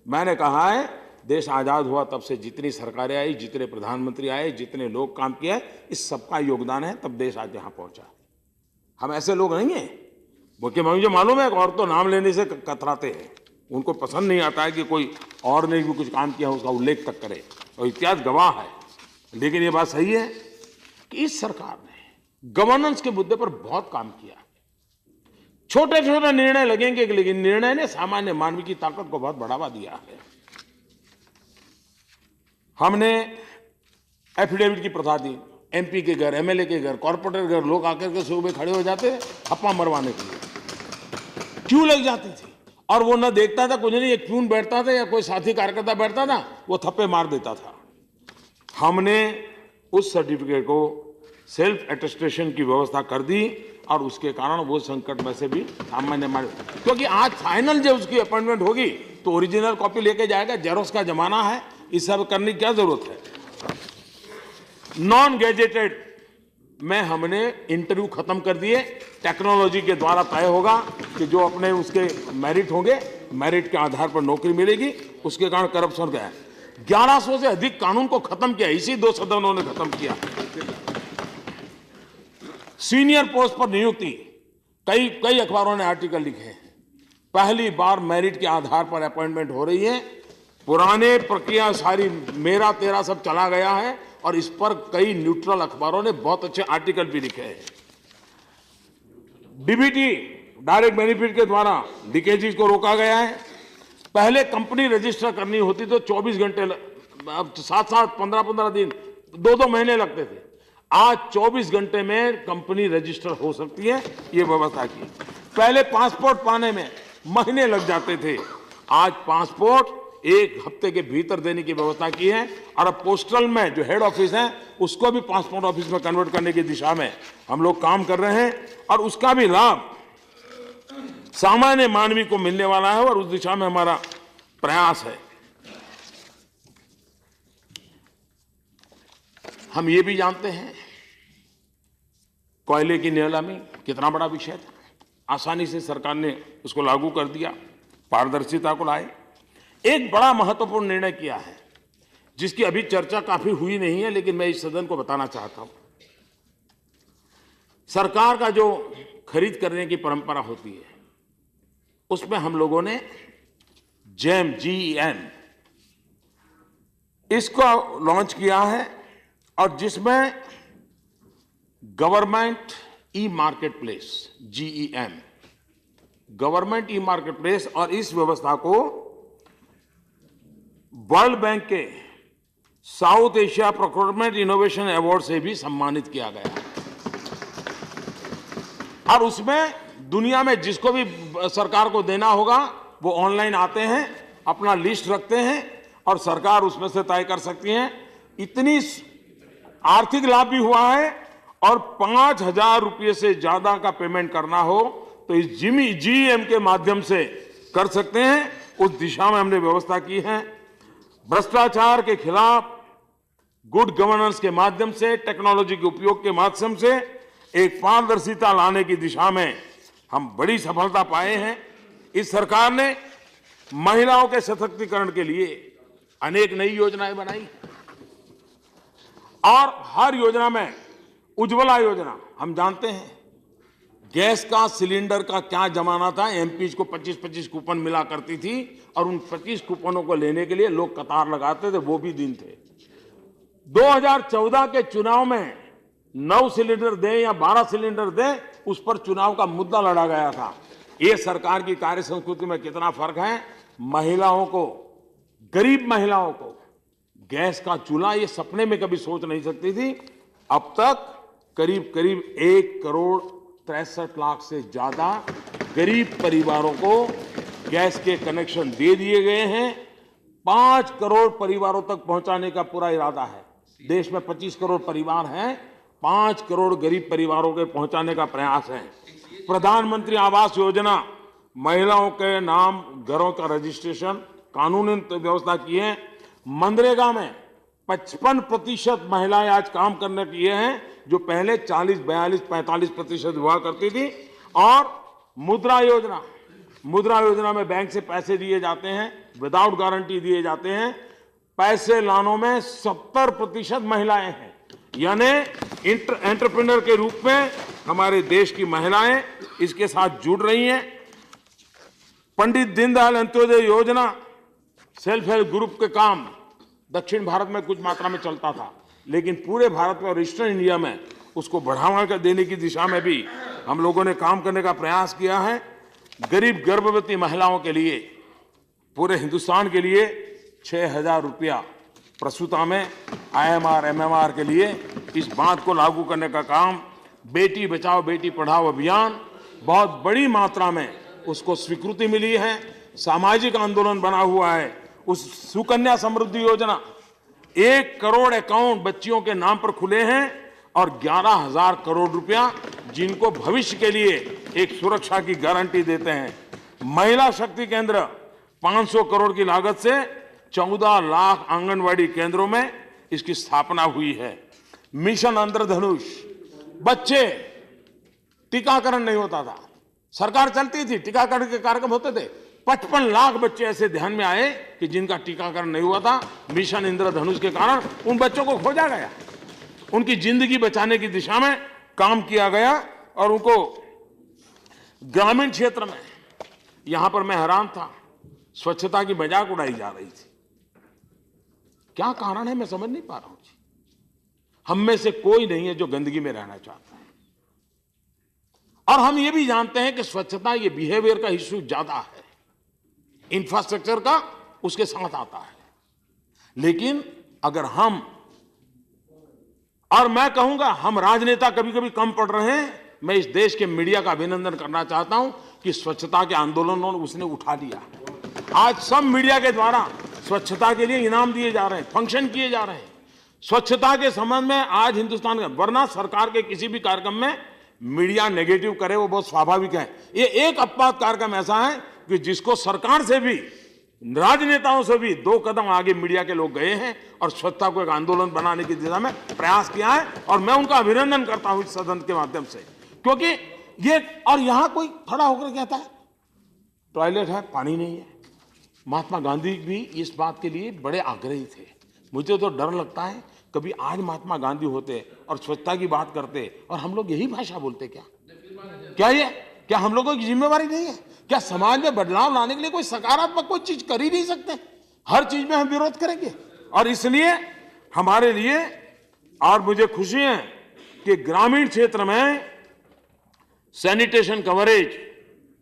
मैंने कहा है देश आजाद हुआ तब से जितनी सरकारें आई, जितने प्रधानमंत्री आए, जितने लोग काम किए, इस सबका योगदान है, तब देश आज यहां पहुंचा। हम ऐसे लोग नहीं हैं, क्योंकि मुझे मालूम है और तो नाम लेने से कतराते हैं, उनको पसंद नहीं आता है कि कोई और ने भी कुछ काम किया उसका उल्लेख तक करे, और इतिहास गवाह है। लेकिन ये बात सही है कि इस सरकार ने गवर्नेंस के मुद्दे पर बहुत काम किया। छोटे छोटे निर्णय लगेंगे, लेकिन निर्णय ने सामान्य मानव की ताकत को बहुत बढ़ावा दिया है। हमने एफिडेविट की प्रथा दी, एमपी के घर, एमएलए के घर, कॉर्पोरेटर के घर लोग आकर के सुबह खड़े हो जाते हप्पा मरवाने के लिए, क्यों लग जाती थी, और वो न देखता था कुछ नहीं, एक प्यून बैठता था या कोई साथी कार्यकर्ता बैठता था, वो थप्पे मार देता था। हमने उस सर्टिफिकेट को सेल्फ अटेस्टेशन की व्यवस्था कर दी, और उसके कारण वो संकट में से भी सामान्य मान, क्योंकि आज फाइनल जब उसकी अपॉइंटमेंट होगी तो ओरिजिनल कॉपी लेके जाएगा। जेरोक्स का जमाना है, इस सब करने की क्या जरूरत है। नॉन गैजेटेड में हमने इंटरव्यू खत्म कर दिए, टेक्नोलॉजी के द्वारा तय होगा कि जो अपने उसके मेरिट होंगे, मेरिट के आधार पर नौकरी मिलेगी। उसके कारण करप्शन का है। 1100 से अधिक कानून को खत्म किया, इसी 2 सदनों ने खत्म किया। सीनियर पोस्ट पर नियुक्ति, कई अखबारों ने आर्टिकल लिखे हैं, पहली बार मेरिट के आधार पर अपॉइंटमेंट हो रही है। पुराने प्रक्रिया सारी मेरा तेरा सब चला गया है, और इस पर कई न्यूट्रल अखबारों ने बहुत अच्छे आर्टिकल भी लिखे हैं। डीबीटी, डायरेक्ट बेनिफिट के द्वारा लीकेजेस को रोका गया है। पहले कंपनी रजिस्टर करनी होती तो 24 घंटे, 7-7, 15-15 दिन, 2-2 महीने लगते थे। आज 24 घंटे में कंपनी रजिस्टर हो सकती है, ये व्यवस्था की। पहले पासपोर्ट पाने में महीने लग जाते थे, आज पासपोर्ट 1 हफ्ते के भीतर देने की व्यवस्था की है और अब पोस्टल में जो हेड ऑफिस है उसको भी पासपोर्ट ऑफिस में कन्वर्ट करने की दिशा में हम लोग काम कर रहे हैं और उसका भी लाभ सामान्य मानवी को मिलने वाला है और उस दिशा में हमारा प्रयास है। हम ये भी जानते हैं कोयले की नीलामी कितना बड़ा विषय था, आसानी से सरकार ने उसको लागू कर दिया, पारदर्शिता को लाए। एक बड़ा महत्वपूर्ण निर्णय किया है जिसकी अभी चर्चा काफी हुई नहीं है, लेकिन मैं इस सदन को बताना चाहता हूं। सरकार का जो खरीद करने की परंपरा होती है उसमें हम लोगों ने जेम GEM इसको लॉन्च किया है और जिसमें government e market place GEM, government e market place, और इस व्यवस्था को वर्ल्ड बैंक के south Asia procurement innovation award से भी सम्मानित किया गया और उसमें दुनिया में जिसको भी सरकार को देना होगा वो ऑनलाइन आते हैं, अपना लिस्ट रखते हैं और सरकार उसमें से तय कर सकती है। इतनी आर्थिक लाभ भी हुआ है और 5,000 रुपये से ज्यादा का पेमेंट करना हो तो इस GEM के माध्यम से कर सकते हैं। उस दिशा में हमने व्यवस्था की है। भ्रष्टाचार के खिलाफ गुड गवर्नेंस के माध्यम से, टेक्नोलॉजी के उपयोग के माध्यम से एक पारदर्शिता लाने की दिशा में हम बड़ी सफलता पाए हैं। इस सरकार ने महिलाओं के सशक्तिकरण के लिए अनेक नई योजनाएं बनाई और हर योजना में उज्ज्वला योजना, हम जानते हैं गैस का सिलेंडर का क्या जमाना था, MPs को 25-25 कूपन मिला करती थी और उन 25 कूपनों को लेने के लिए लोग कतार लगाते थे, वो भी दिन थे। 2014 के चुनाव में 9 सिलेंडर दें या 12 सिलेंडर दें, उस पर चुनाव का मुद्दा लड़ा गया था। ये सरकार की कार्य संस्कृति में कितना फर्क है। महिलाओं को, गरीब महिलाओं को गैस का चूल्हा ये सपने में कभी सोच नहीं सकती थी। अब तक करीब करीब 1,63,00,000 से ज्यादा गरीब परिवारों को गैस के कनेक्शन दे दिए गए हैं। 5 करोड़ परिवारों तक पहुंचाने का पूरा इरादा है। देश में 25 करोड़ परिवार हैं, 5 करोड़ गरीब परिवारों के पहुंचाने का प्रयास है। प्रधानमंत्री आवास योजना, महिलाओं के नाम घरों का रजिस्ट्रेशन, कानूनी व्यवस्था की है। मनरेगा में 55% महिलाएं आज काम करने की हैं, जो पहले 40, 42, 45% हुआ करती थी। और मुद्रा योजना में बैंक से पैसे दिए जाते हैं, विदाउट गारंटी दिए जाते हैं। पैसे लाने में 70% महिलाएं हैं, यानी एंटरप्रेन्योर के रूप में हमारे देश की महिलाएं इसके साथ जुड़ रही हैं। पंडित दीनदयाल अंत्योदय योजना, सेल्फ हेल्प ग्रुप के काम दक्षिण भारत में कुछ मात्रा में चलता था, लेकिन पूरे भारत में और ईस्टर्न इंडिया में उसको बढ़ावा देने की दिशा में भी हम लोगों ने काम करने का प्रयास किया है। गरीब गर्भवती महिलाओं के लिए, पूरे हिंदुस्तान के लिए 6,000 रुपया प्रसूता में IMR MMR के लिए इस बात को लागू करने का काम, बेटी बचाओ बेटी पढ़ाओ अभियान, बहुत बड़ी मात्रा में उसको स्वीकृति मिली है, सामाजिक आंदोलन बना हुआ है। उस सुकन्या समृद्धि योजना, 1 करोड़ अकाउंट बच्चियों के नाम पर खुले हैं और 11,000 करोड़ रुपया जिनको भविष्य के लिए एक सुरक्षा की गारंटी देते हैं। महिला शक्ति केंद्र, 500 करोड़ की लागत से 14 लाख आंगनवाड़ी केंद्रों में इसकी स्थापना हुई है। मिशन इंद्रधनुष, बच्चे, टीकाकरण नहीं होता था, सरकार चलती थी, टीकाकरण के कार्यक्रम होते थे। 55 लाख बच्चे ऐसे ध्यान में आए कि जिनका टीकाकरण नहीं हुआ था। मिशन इंद्रधनुष के कारण उन बच्चों को खोजा गया, उनकी जिंदगी बचाने की दिशा में काम किया गया और उनको ग्रामीण क्षेत्र में, यहां पर मैं हैरान था, स्वच्छता की मजाक उड़ाई जा रही थी। क्या कारण है मैं समझ नहीं पा रहा हूं जी। हम में से कोई नहीं है जो गंदगी में रहना चाहता है, और हम ये भी जानते हैं कि स्वच्छता ये बिहेवियर का इश्यू ज्यादा है, इंफ्रास्ट्रक्चर का उसके साथ आता है। लेकिन अगर हम, और मैं कहूंगा हम राजनेता कभी कभी कम पड़ रहे हैं। मैं इस देश के मीडिया का अभिनंदन करना चाहता हूं कि स्वच्छता के आंदोलन उसने उठा लिया। आज सब मीडिया के द्वारा स्वच्छता के लिए इनाम दिए जा रहे हैं, फंक्शन किए जा रहे हैं। स्वच्छता के संबंध में आज हिंदुस्तान का, वरना सरकार के किसी भी कार्यक्रम में मीडिया नेगेटिव करे वो बहुत स्वाभाविक है। ये एक अपवाद कार्यक्रम ऐसा है कि जिसको सरकार से भी, राजनेताओं से भी 2 कदम आगे मीडिया के लोग गए हैं और स्वच्छता को एक आंदोलन बनाने की दिशा में प्रयास किया है, और मैं उनका अभिनंदन करता हूं इस सदन के माध्यम से। क्योंकि ये, और यहां कोई खड़ा होकर कहता है टॉयलेट है, पानी नहीं है। महात्मा गांधी भी इस बात के लिए बड़े आग्रही थे। मुझे तो डर लगता है कभी आज महात्मा गांधी होते और स्वच्छता की बात करते और हम लोग यही भाषा बोलते क्या हम लोगों की जिम्मेवारी नहीं है? क्या समाज में बदलाव लाने के लिए कोई सकारात्मक कोई चीज कर ही नहीं सकते? हर चीज में हम विरोध करेंगे। और इसलिए हमारे लिए, और मुझे खुशी है कि ग्रामीण क्षेत्र में सैनिटेशन कवरेज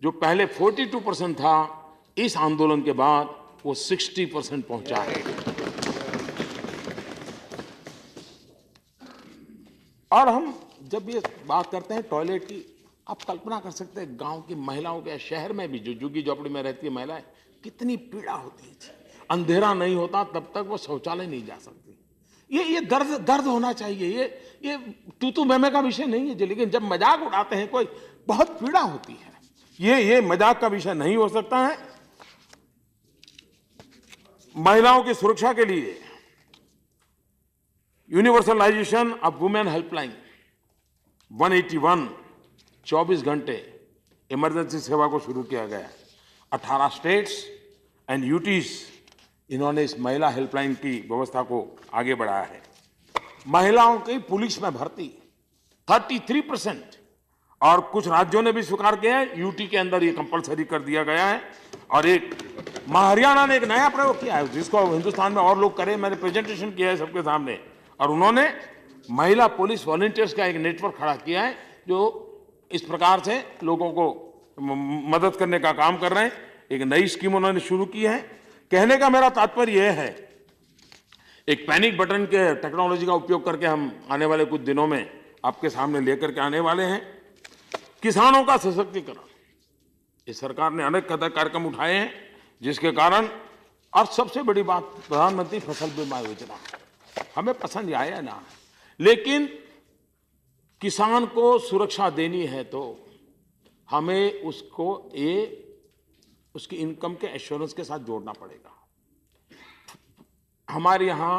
जो पहले 42% था, इस आंदोलन के बाद वो 60% पहुंचा है। और हम जब ये बात करते हैं टॉयलेट की, आप कल्पना कर सकते हैं गांव की महिलाओं के, शहर में भी जो झुग्गी झोपड़ी में रहती है महिलाएं, कितनी पीड़ा होती है। अंधेरा नहीं होता तब तक वो शौचालय नहीं जा सकती। ये दर्द होना चाहिए। ये तू मैमे का विषय नहीं है, लेकिन जब मजाक उड़ाते हैं कोई, बहुत पीड़ा होती है। ये मजाक का विषय नहीं हो सकता है। महिलाओं की सुरक्षा के लिए यूनिवर्सलाइजेशन ऑफ वुमेन हेल्पलाइन 181 24 घंटे इमरजेंसी सेवा को शुरू किया गया। 18 स्टेट्स एंड यूटीज इन्होंने इस महिला हेल्पलाइन की व्यवस्था को आगे बढ़ाया है। महिलाओं की पुलिस में भर्ती 33%, और कुछ राज्यों ने भी स्वीकार किया है, यूटी के अंदर ये कंपलसरी कर दिया गया है। और एक हरियाणा ने एक नया प्रयोग किया है जिसको हिंदुस्तान में और लोग करें, मैंने प्रेजेंटेशन किया है सबके सामने, और उन्होंने महिला पुलिस वॉलंटियर्स का एक नेटवर्क खड़ा किया है जो इस प्रकार से लोगों को मदद करने का काम कर रहे हैं। एक नई स्कीम उन्होंने शुरू की है। कहने का मेरा तात्पर्य यह है, एक पैनिक बटन के टेक्नोलॉजी का उपयोग करके हम आने वाले कुछ दिनों में आपके सामने लेकर के आने वाले हैं। किसानों का सशक्तिकरण, इस सरकार ने अनेक कार्यक्रम उठाए हैं जिसके कारण, और सबसे बड़ी बात प्रधानमंत्री फसल बीमा योजना, हमें पसंद आया ना, लेकिन किसान को सुरक्षा देनी है तो हमें उसको उसकी इनकम के एश्योरेंस के साथ जोड़ना पड़ेगा। हमारे यहाँ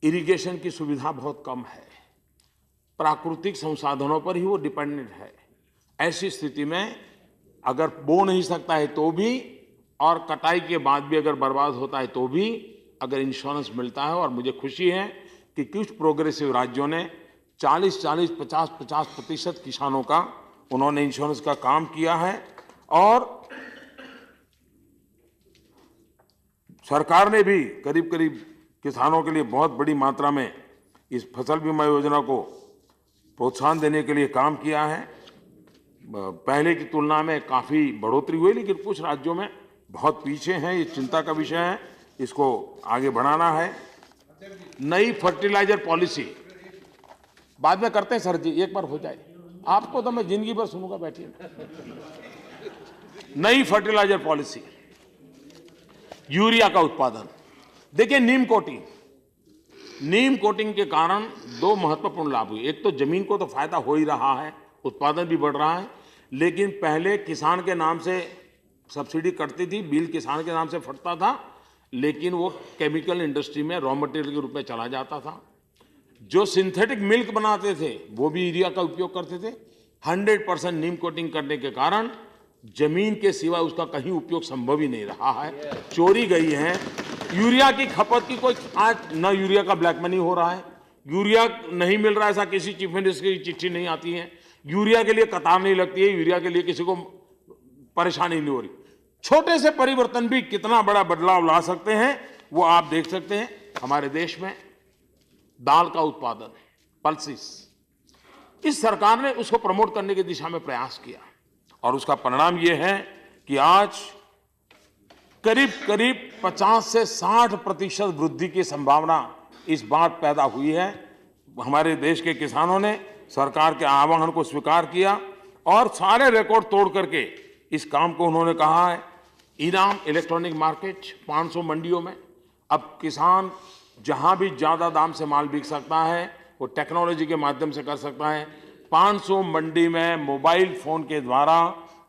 इरिगेशन की सुविधा बहुत कम है, प्राकृतिक संसाधनों पर ही वो डिपेंडेंट है। ऐसी स्थिति में अगर बो नहीं सकता है तो भी, और कटाई के बाद भी अगर बर्बाद होता है तो भी अगर इंश्योरेंस मिलता है, और मुझे खुशी है कि कुछ प्रोग्रेसिव राज्यों ने 40-40, 50-50% किसानों का उन्होंने इंश्योरेंस का काम किया है। और सरकार ने भी करीब करीब किसानों के लिए बहुत बड़ी मात्रा में इस फसल बीमा योजना को प्रोत्साहन देने के लिए काम किया है। पहले की तुलना में काफ़ी बढ़ोतरी हुई, लेकिन कुछ राज्यों में बहुत पीछे हैं। ये चिंता का विषय है, इसको आगे बढ़ाना है। नई फर्टिलाइजर पॉलिसी बाद में करते हैं सर जी, एक बार हो जाए, आपको तो मैं जिंदगी भर सुनूंगा, बैठिए। नई फर्टिलाइजर पॉलिसी, यूरिया का उत्पादन, देखिए नीम कोटिंग के कारण 2 महत्वपूर्ण लाभ हुए। एक तो जमीन को तो फायदा हो ही रहा है, उत्पादन भी बढ़ रहा है, लेकिन पहले किसान के नाम से सब्सिडी कटती थी, बिल किसान के नाम से फटता था, लेकिन वो केमिकल इंडस्ट्री में रॉ मटेरियल के रूप में चला जाता था। जो सिंथेटिक मिल्क बनाते थे वो भी यूरिया का उपयोग करते थे। 100% नीम कोटिंग करने के कारण जमीन के सिवा उसका कहीं उपयोग संभव ही नहीं रहा है, चोरी गई है। यूरिया की खपत की कोई आज न यूरिया का ब्लैक मनी हो रहा है, यूरिया नहीं मिल रहा है ऐसा किसी चीफ मिनिस्टर की चिट्ठी नहीं आती है, यूरिया के लिए कतार नहीं लगती है, यूरिया के लिए किसी को परेशानी नहीं हो रही। छोटे से परिवर्तन भी कितना बड़ा बदलाव ला सकते हैं वो आप देख सकते हैं। हमारे देश में दाल का उत्पादन, पल्सेस, इस सरकार ने उसको प्रमोट करने की दिशा में प्रयास किया, और उसका परिणाम यह है कि आज करीब करीब 50 से 60% वृद्धि की संभावना इस बार पैदा हुई है। हमारे देश के किसानों ने सरकार के आह्वान को स्वीकार किया और सारे रिकॉर्ड तोड़ करके इस काम को उन्होंने कहा है इनाम इलेक्ट्रॉनिक मार्केट 500 मंडियों में अब किसान जहां भी ज्यादा दाम से माल बिक सकता है वो टेक्नोलॉजी के माध्यम से कर सकता है। 500 मंडी में मोबाइल फोन के द्वारा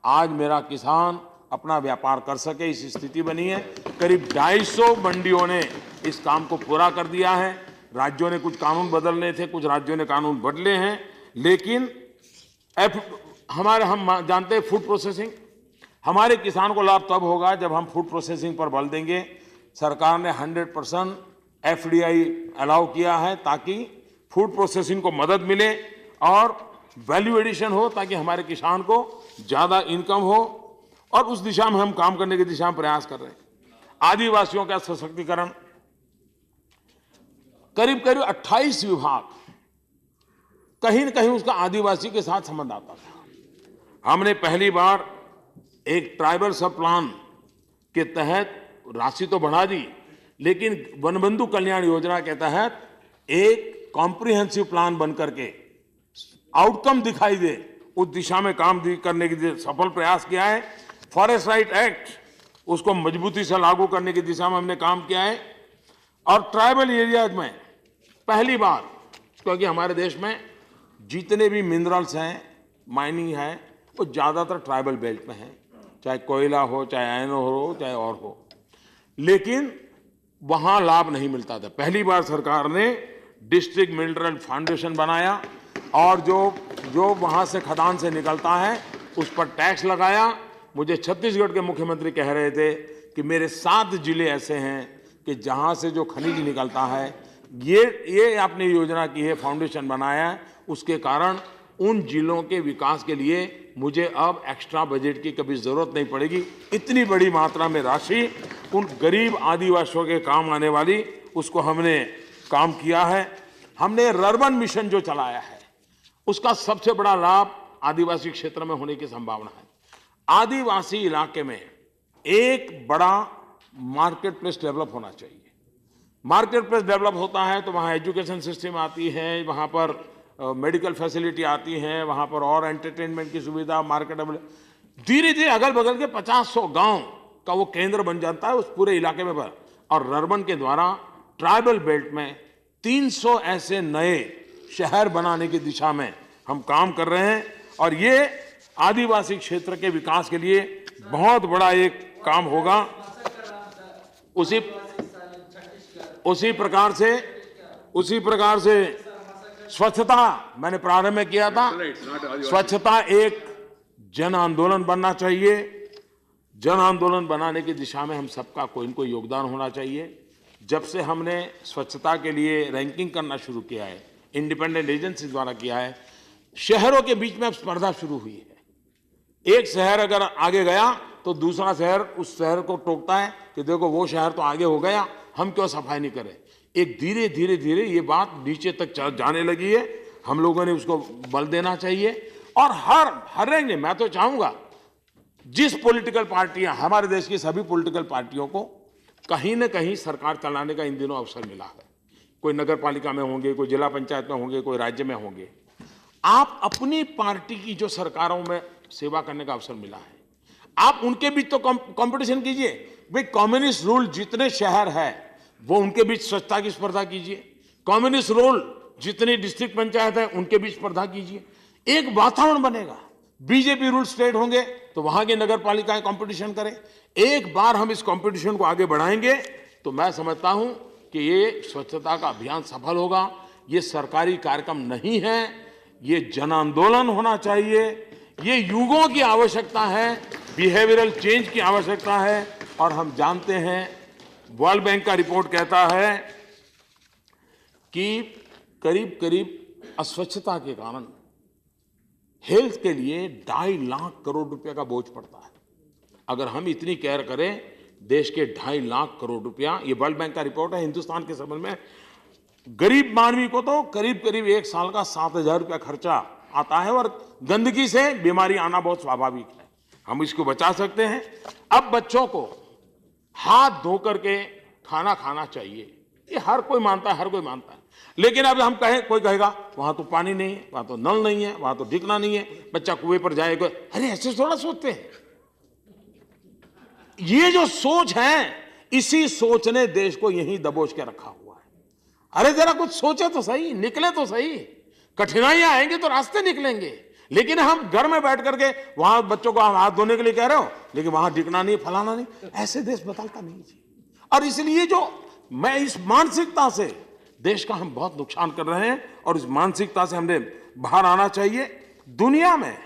आज मेरा किसान अपना व्यापार कर सके, इस स्थिति बनी है। करीब 250 मंडियों ने इस काम को पूरा कर दिया है। राज्यों ने कुछ कानून बदलने थे, कुछ राज्यों ने कानून बदले हैं, लेकिन हम जानते हैं फूड प्रोसेसिंग, हमारे किसान को लाभ तब होगा जब हम फूड प्रोसेसिंग पर बल देंगे। सरकार ने 100% FDI अलाउ किया है ताकि फूड प्रोसेसिंग को मदद मिले और वैल्यू एडिशन हो, ताकि हमारे किसान को ज्यादा इनकम हो, और उस दिशा में हम काम करने की दिशा में प्रयास कर रहे हैं। आदिवासियों का सशक्तिकरण, करीब करीब 28 विभाग कहीं न कहीं उसका आदिवासी के साथ संबंध आता था। हमने पहली बार एक ट्राइबल सब प्लान के तहत राशि तो बढ़ा दी, लेकिन वनबंधु कल्याण योजना के तहत एक कॉम्प्रिहेंसिव प्लान बनकर के आउटकम दिखाई दे, उस दिशा में काम करने के लिए सफल प्रयास किया है। फॉरेस्ट राइट एक्ट, उसको मजबूती से लागू करने की दिशा में हमने काम किया है। और ट्राइबल एरियाज में पहली बार, क्योंकि हमारे देश में जितने भी मिनरल्स हैं, माइनिंग है, वो ज़्यादातर ट्राइबल बेल्ट में है, चाहे कोयला हो, चाहे आयरन हो, चाहे और हो, लेकिन वहाँ लाभ नहीं मिलता था। पहली बार सरकार ने डिस्ट्रिक्ट मिनरल फाउंडेशन बनाया और जो वहाँ से खदान से निकलता है उस पर टैक्स लगाया। मुझे छत्तीसगढ़ के मुख्यमंत्री कह रहे थे कि मेरे 7 जिले ऐसे हैं कि जहाँ से जो खनिज निकलता है, ये आपने योजना की है, फाउंडेशन बनाया है, उसके कारण उन जिलों के विकास के लिए मुझे अब एक्स्ट्रा बजट की कभी जरूरत नहीं पड़ेगी। इतनी बड़ी मात्रा में राशि उन गरीब आदिवासियों के काम आने वाली, उसको हमने काम किया है। हमने रर्बन मिशन जो चलाया है, उसका सबसे बड़ा लाभ आदिवासी क्षेत्र में होने की संभावना है। आदिवासी इलाके में एक बड़ा मार्केट प्लेस डेवलप होना चाहिए। मार्केट प्लेस डेवलप होता है तो वहाँ एजुकेशन सिस्टम आती है, वहाँ पर मेडिकल फैसिलिटी आती है, वहाँ पर और एंटरटेनमेंट की सुविधा, मार्केटेबल, धीरे धीरे अगल बगल के 50-100 गांव का वो केंद्र बन जाता है उस पूरे इलाके में। और रर्बन के द्वारा ट्राइबल बेल्ट में 300 ऐसे नए शहर बनाने की दिशा में हम काम कर रहे हैं, और ये आदिवासी क्षेत्र के विकास के लिए बहुत बड़ा एक काम होगा। उसी प्रकार से स्वच्छता मैंने प्रारंभ में किया था। स्वच्छता एक जन आंदोलन बनना चाहिए। जन आंदोलन बनाने की दिशा में हम सबका कोई न कोई योगदान होना चाहिए। जब से हमने स्वच्छता के लिए रैंकिंग करना शुरू किया है, इंडिपेंडेंट एजेंसी द्वारा किया है, शहरों के बीच में अब स्पर्धा शुरू हुई है। एक शहर अगर आगे गया तो दूसरा शहर उस शहर को टोकता है कि देखो वो शहर तो आगे हो गया, हम क्यों सफाई नहीं करें। एक धीरे धीरे ये बात नीचे तक जाने लगी है। हम लोगों ने उसको बल देना चाहिए, और हर रैंक में मैं तो चाहूंगा जिस पॉलिटिकल पार्टियां, हमारे देश की सभी पॉलिटिकल पार्टियों को कहीं न कहीं सरकार चलाने का इन दिनों अवसर मिला है। कोई नगर पालिका में होंगे, कोई जिला पंचायत में होंगे, कोई राज्य में होंगे। आप अपनी पार्टी की जो सरकारों में सेवा करने का अवसर मिला है, आप उनके बीच तो कंपटीशन कीजिए। भाई कम्युनिस्ट रूल जितने शहर है वो उनके बीच स्वच्छता की स्पर्धा कीजिए। कम्युनिस्ट रूल जितनी डिस्ट्रिक्ट पंचायत है उनके बीच स्पर्धा कीजिए। एक वातावरण बनेगा। बीजेपी रूल स्टेट होंगे तो वहां की नगर पालिकाएं कंपटीशन करें। एक बार हम इस कंपटीशन को आगे बढ़ाएंगे तो मैं समझता हूं कि ये स्वच्छता का अभियान सफल होगा। ये सरकारी कार्यक्रम नहीं है, ये जन आंदोलन होना चाहिए। ये युगों की आवश्यकता है, बिहेवियरल चेंज की आवश्यकता है। और हम जानते हैं, वर्ल्ड बैंक का रिपोर्ट कहता है कि करीब करीब अस्वच्छता के कारण हेल्थ के लिए 2.5 लाख करोड़ रुपए का बोझ पड़ता है। अगर हम इतनी केयर करें, देश के 2.5 लाख करोड़ रुपया, ये वर्ल्ड बैंक का रिपोर्ट है, हिंदुस्तान के संबंध में गरीब मानवी को तो करीब करीब 1 साल का 7,000 रुपया खर्चा आता है। और गंदगी से बीमारी आना बहुत स्वाभाविक है, हम इसको बचा सकते हैं। अब बच्चों को हाथ धो करके खाना खाना चाहिए, ये हर कोई मानता है, हर कोई मानता है। लेकिन अब हम कहें, कोई कहेगा वहां तो पानी नहीं है, वहां तो नल नहीं है, वहां तो ढिकना नहीं है, बच्चा कुएं पर जाएगा। अरे ऐसे थोड़ा सोचते हैं। ये जो सोच है, इसी सोच ने देश को यहीं दबोच के रखा हुआ है। अरे जरा कुछ सोचे तो सही, निकले तो सही। कठिनाइयां आएंगी तो रास्ते निकलेंगे, लेकिन हम घर में बैठ करके वहां बच्चों को हम हाथ धोने के लिए कह रहे हो, लेकिन वहां दिखना नहीं, फलाना नहीं, ऐसे देश बदलता नहीं जी। और इसलिए जो मैं इस मानसिकता से देश का हम बहुत नुकसान कर रहे हैं, और इस मानसिकता से हमने बाहर आना चाहिए। दुनिया में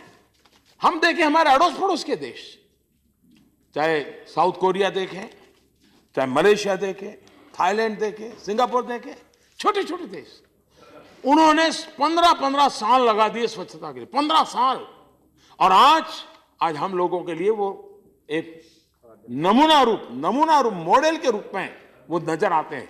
हम देखें, हमारे अड़ोस पड़ोस के देश, चाहे साउथ कोरिया देखें, चाहे मलेशिया देखें, थाईलैंड देखें, सिंगापुर देखें, छोटे छोटे देश, उन्होंने 15-15 साल लगा दिए स्वच्छता के लिए, 15 साल। और आज हम लोगों के लिए वो एक नमूना रूप मॉडल के रूप में वो नजर आते हैं।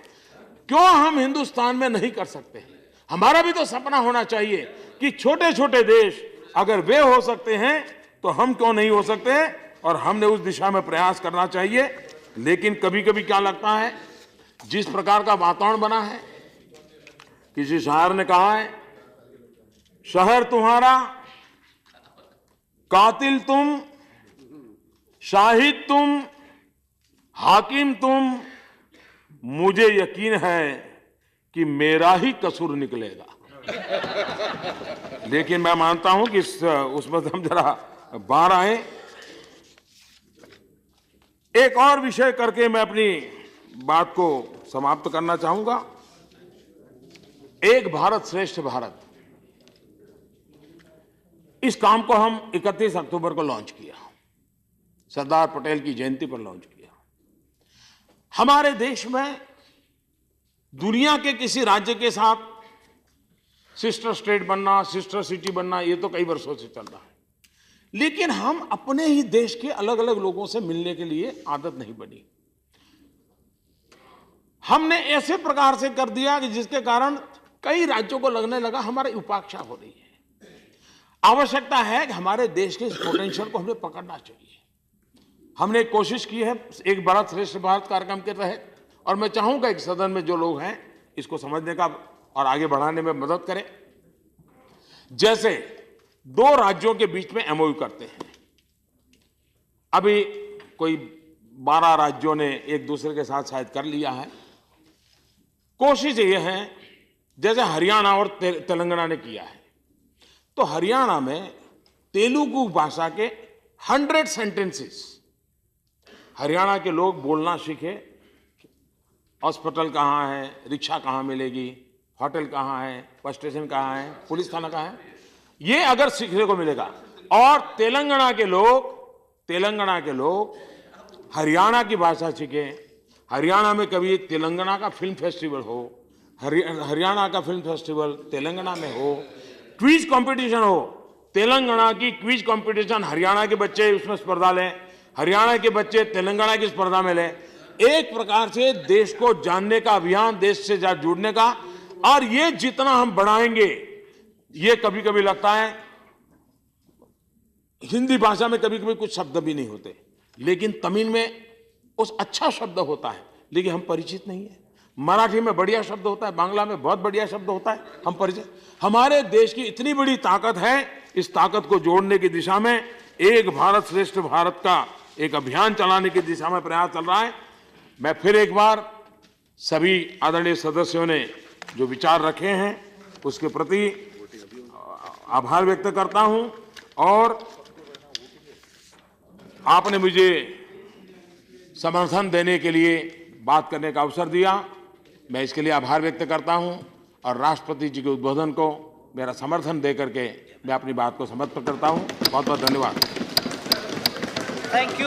क्यों हम हिंदुस्तान में नहीं कर सकते? हमारा भी तो सपना होना चाहिए कि छोटे छोटे देश अगर वे हो सकते हैं तो हम क्यों नहीं हो सकते? और हमने उस दिशा में प्रयास करना चाहिए। लेकिन कभी कभी क्या लगता है, जिस प्रकार का वातावरण बना है, किसी शायर ने कहा है, शहर तुम्हारा, कातिल तुम, शाहिद तुम, हाकिम तुम, मुझे यकीन है कि मेरा ही कसूर निकलेगा। लेकिन मैं मानता हूं कि उसमें हम जरा बाहर आए। एक और विषय करके मैं अपनी बात को समाप्त करना चाहूंगा। एक भारत श्रेष्ठ भारत, इस काम को हम 31 अक्टूबर को लॉन्च किया, सरदार पटेल की जयंती पर लॉन्च किया। हमारे देश में दुनिया के किसी राज्य के साथ सिस्टर स्टेट बनना, सिस्टर सिटी बनना, ये तो कई वर्षों से चल रहा है, लेकिन हम अपने ही देश के अलग अलग लोगों से मिलने के लिए आदत नहीं बनी। हमने ऐसे प्रकार से कर दिया कि जिसके कारण कई राज्यों को लगने लगा हमारी उपेक्षा हो रही है। आवश्यकता है कि हमारे देश के इस पोटेंशियल को हमें पकड़ना चाहिए। हमने कोशिश की है एक भारत श्रेष्ठ भारत कार्यक्रम के तहत, और मैं चाहूंगा कि सदन में जो लोग हैं इसको समझने का और आगे बढ़ाने में मदद करें। जैसे 2 राज्यों के बीच में एमओयू करते हैं, अभी कोई 12 राज्यों ने एक दूसरे के साथ शायद कर लिया है। कोशिश ये है, जैसे हरियाणा और तेलंगाना ने किया है, तो हरियाणा में तेलुगु भाषा के 100 सेंटेंसेस हरियाणा के लोग बोलना सीखे। हॉस्पिटल कहाँ है, रिक्शा कहाँ मिलेगी, होटल कहाँ है, बस स्टेशन कहाँ है, पुलिस थाना कहाँ है, ये अगर सीखने को मिलेगा। और तेलंगाना के लोग हरियाणा की भाषा सीखें। हरियाणा में कभी तेलंगाना का फिल्म फेस्टिवल हो, हरियाणा का फिल्म फेस्टिवल तेलंगाना में हो, क्विज कंपटीशन हो, तेलंगाना की क्विज कंपटीशन, हरियाणा के बच्चे उसमें स्पर्धा लें, हरियाणा के बच्चे तेलंगाना की स्पर्धा में लें। एक प्रकार से देश को जानने का अभियान, देश से जुड़ने का। और ये जितना हम बढ़ाएंगे, ये कभी कभी लगता है हिंदी भाषा में कभी कभी कुछ शब्द भी नहीं होते, लेकिन तमिल में उस अच्छा शब्द होता है, लेकिन हम परिचित नहीं है। मराठी में बढ़िया शब्द होता है, बांग्ला में बहुत बढ़िया शब्द होता है, हम परिचित। हमारे देश की इतनी बड़ी ताकत है, इस ताकत को जोड़ने की दिशा में एक भारत श्रेष्ठ भारत का एक अभियान चलाने की दिशा में प्रयास चल रहा है। मैं फिर एक बार सभी आदरणीय सदस्यों ने जो विचार रखे हैं उसके प्रति आभार व्यक्त करता हूं, और आपने मुझे समर्थन देने के लिए बात करने का अवसर दिया, मैं इसके लिए आभार व्यक्त करता हूं। और राष्ट्रपति जी के उद्बोधन को मेरा समर्थन दे करके मैं अपनी बात को समाप्त करता हूं। बहुत बहुत धन्यवाद। Thank you.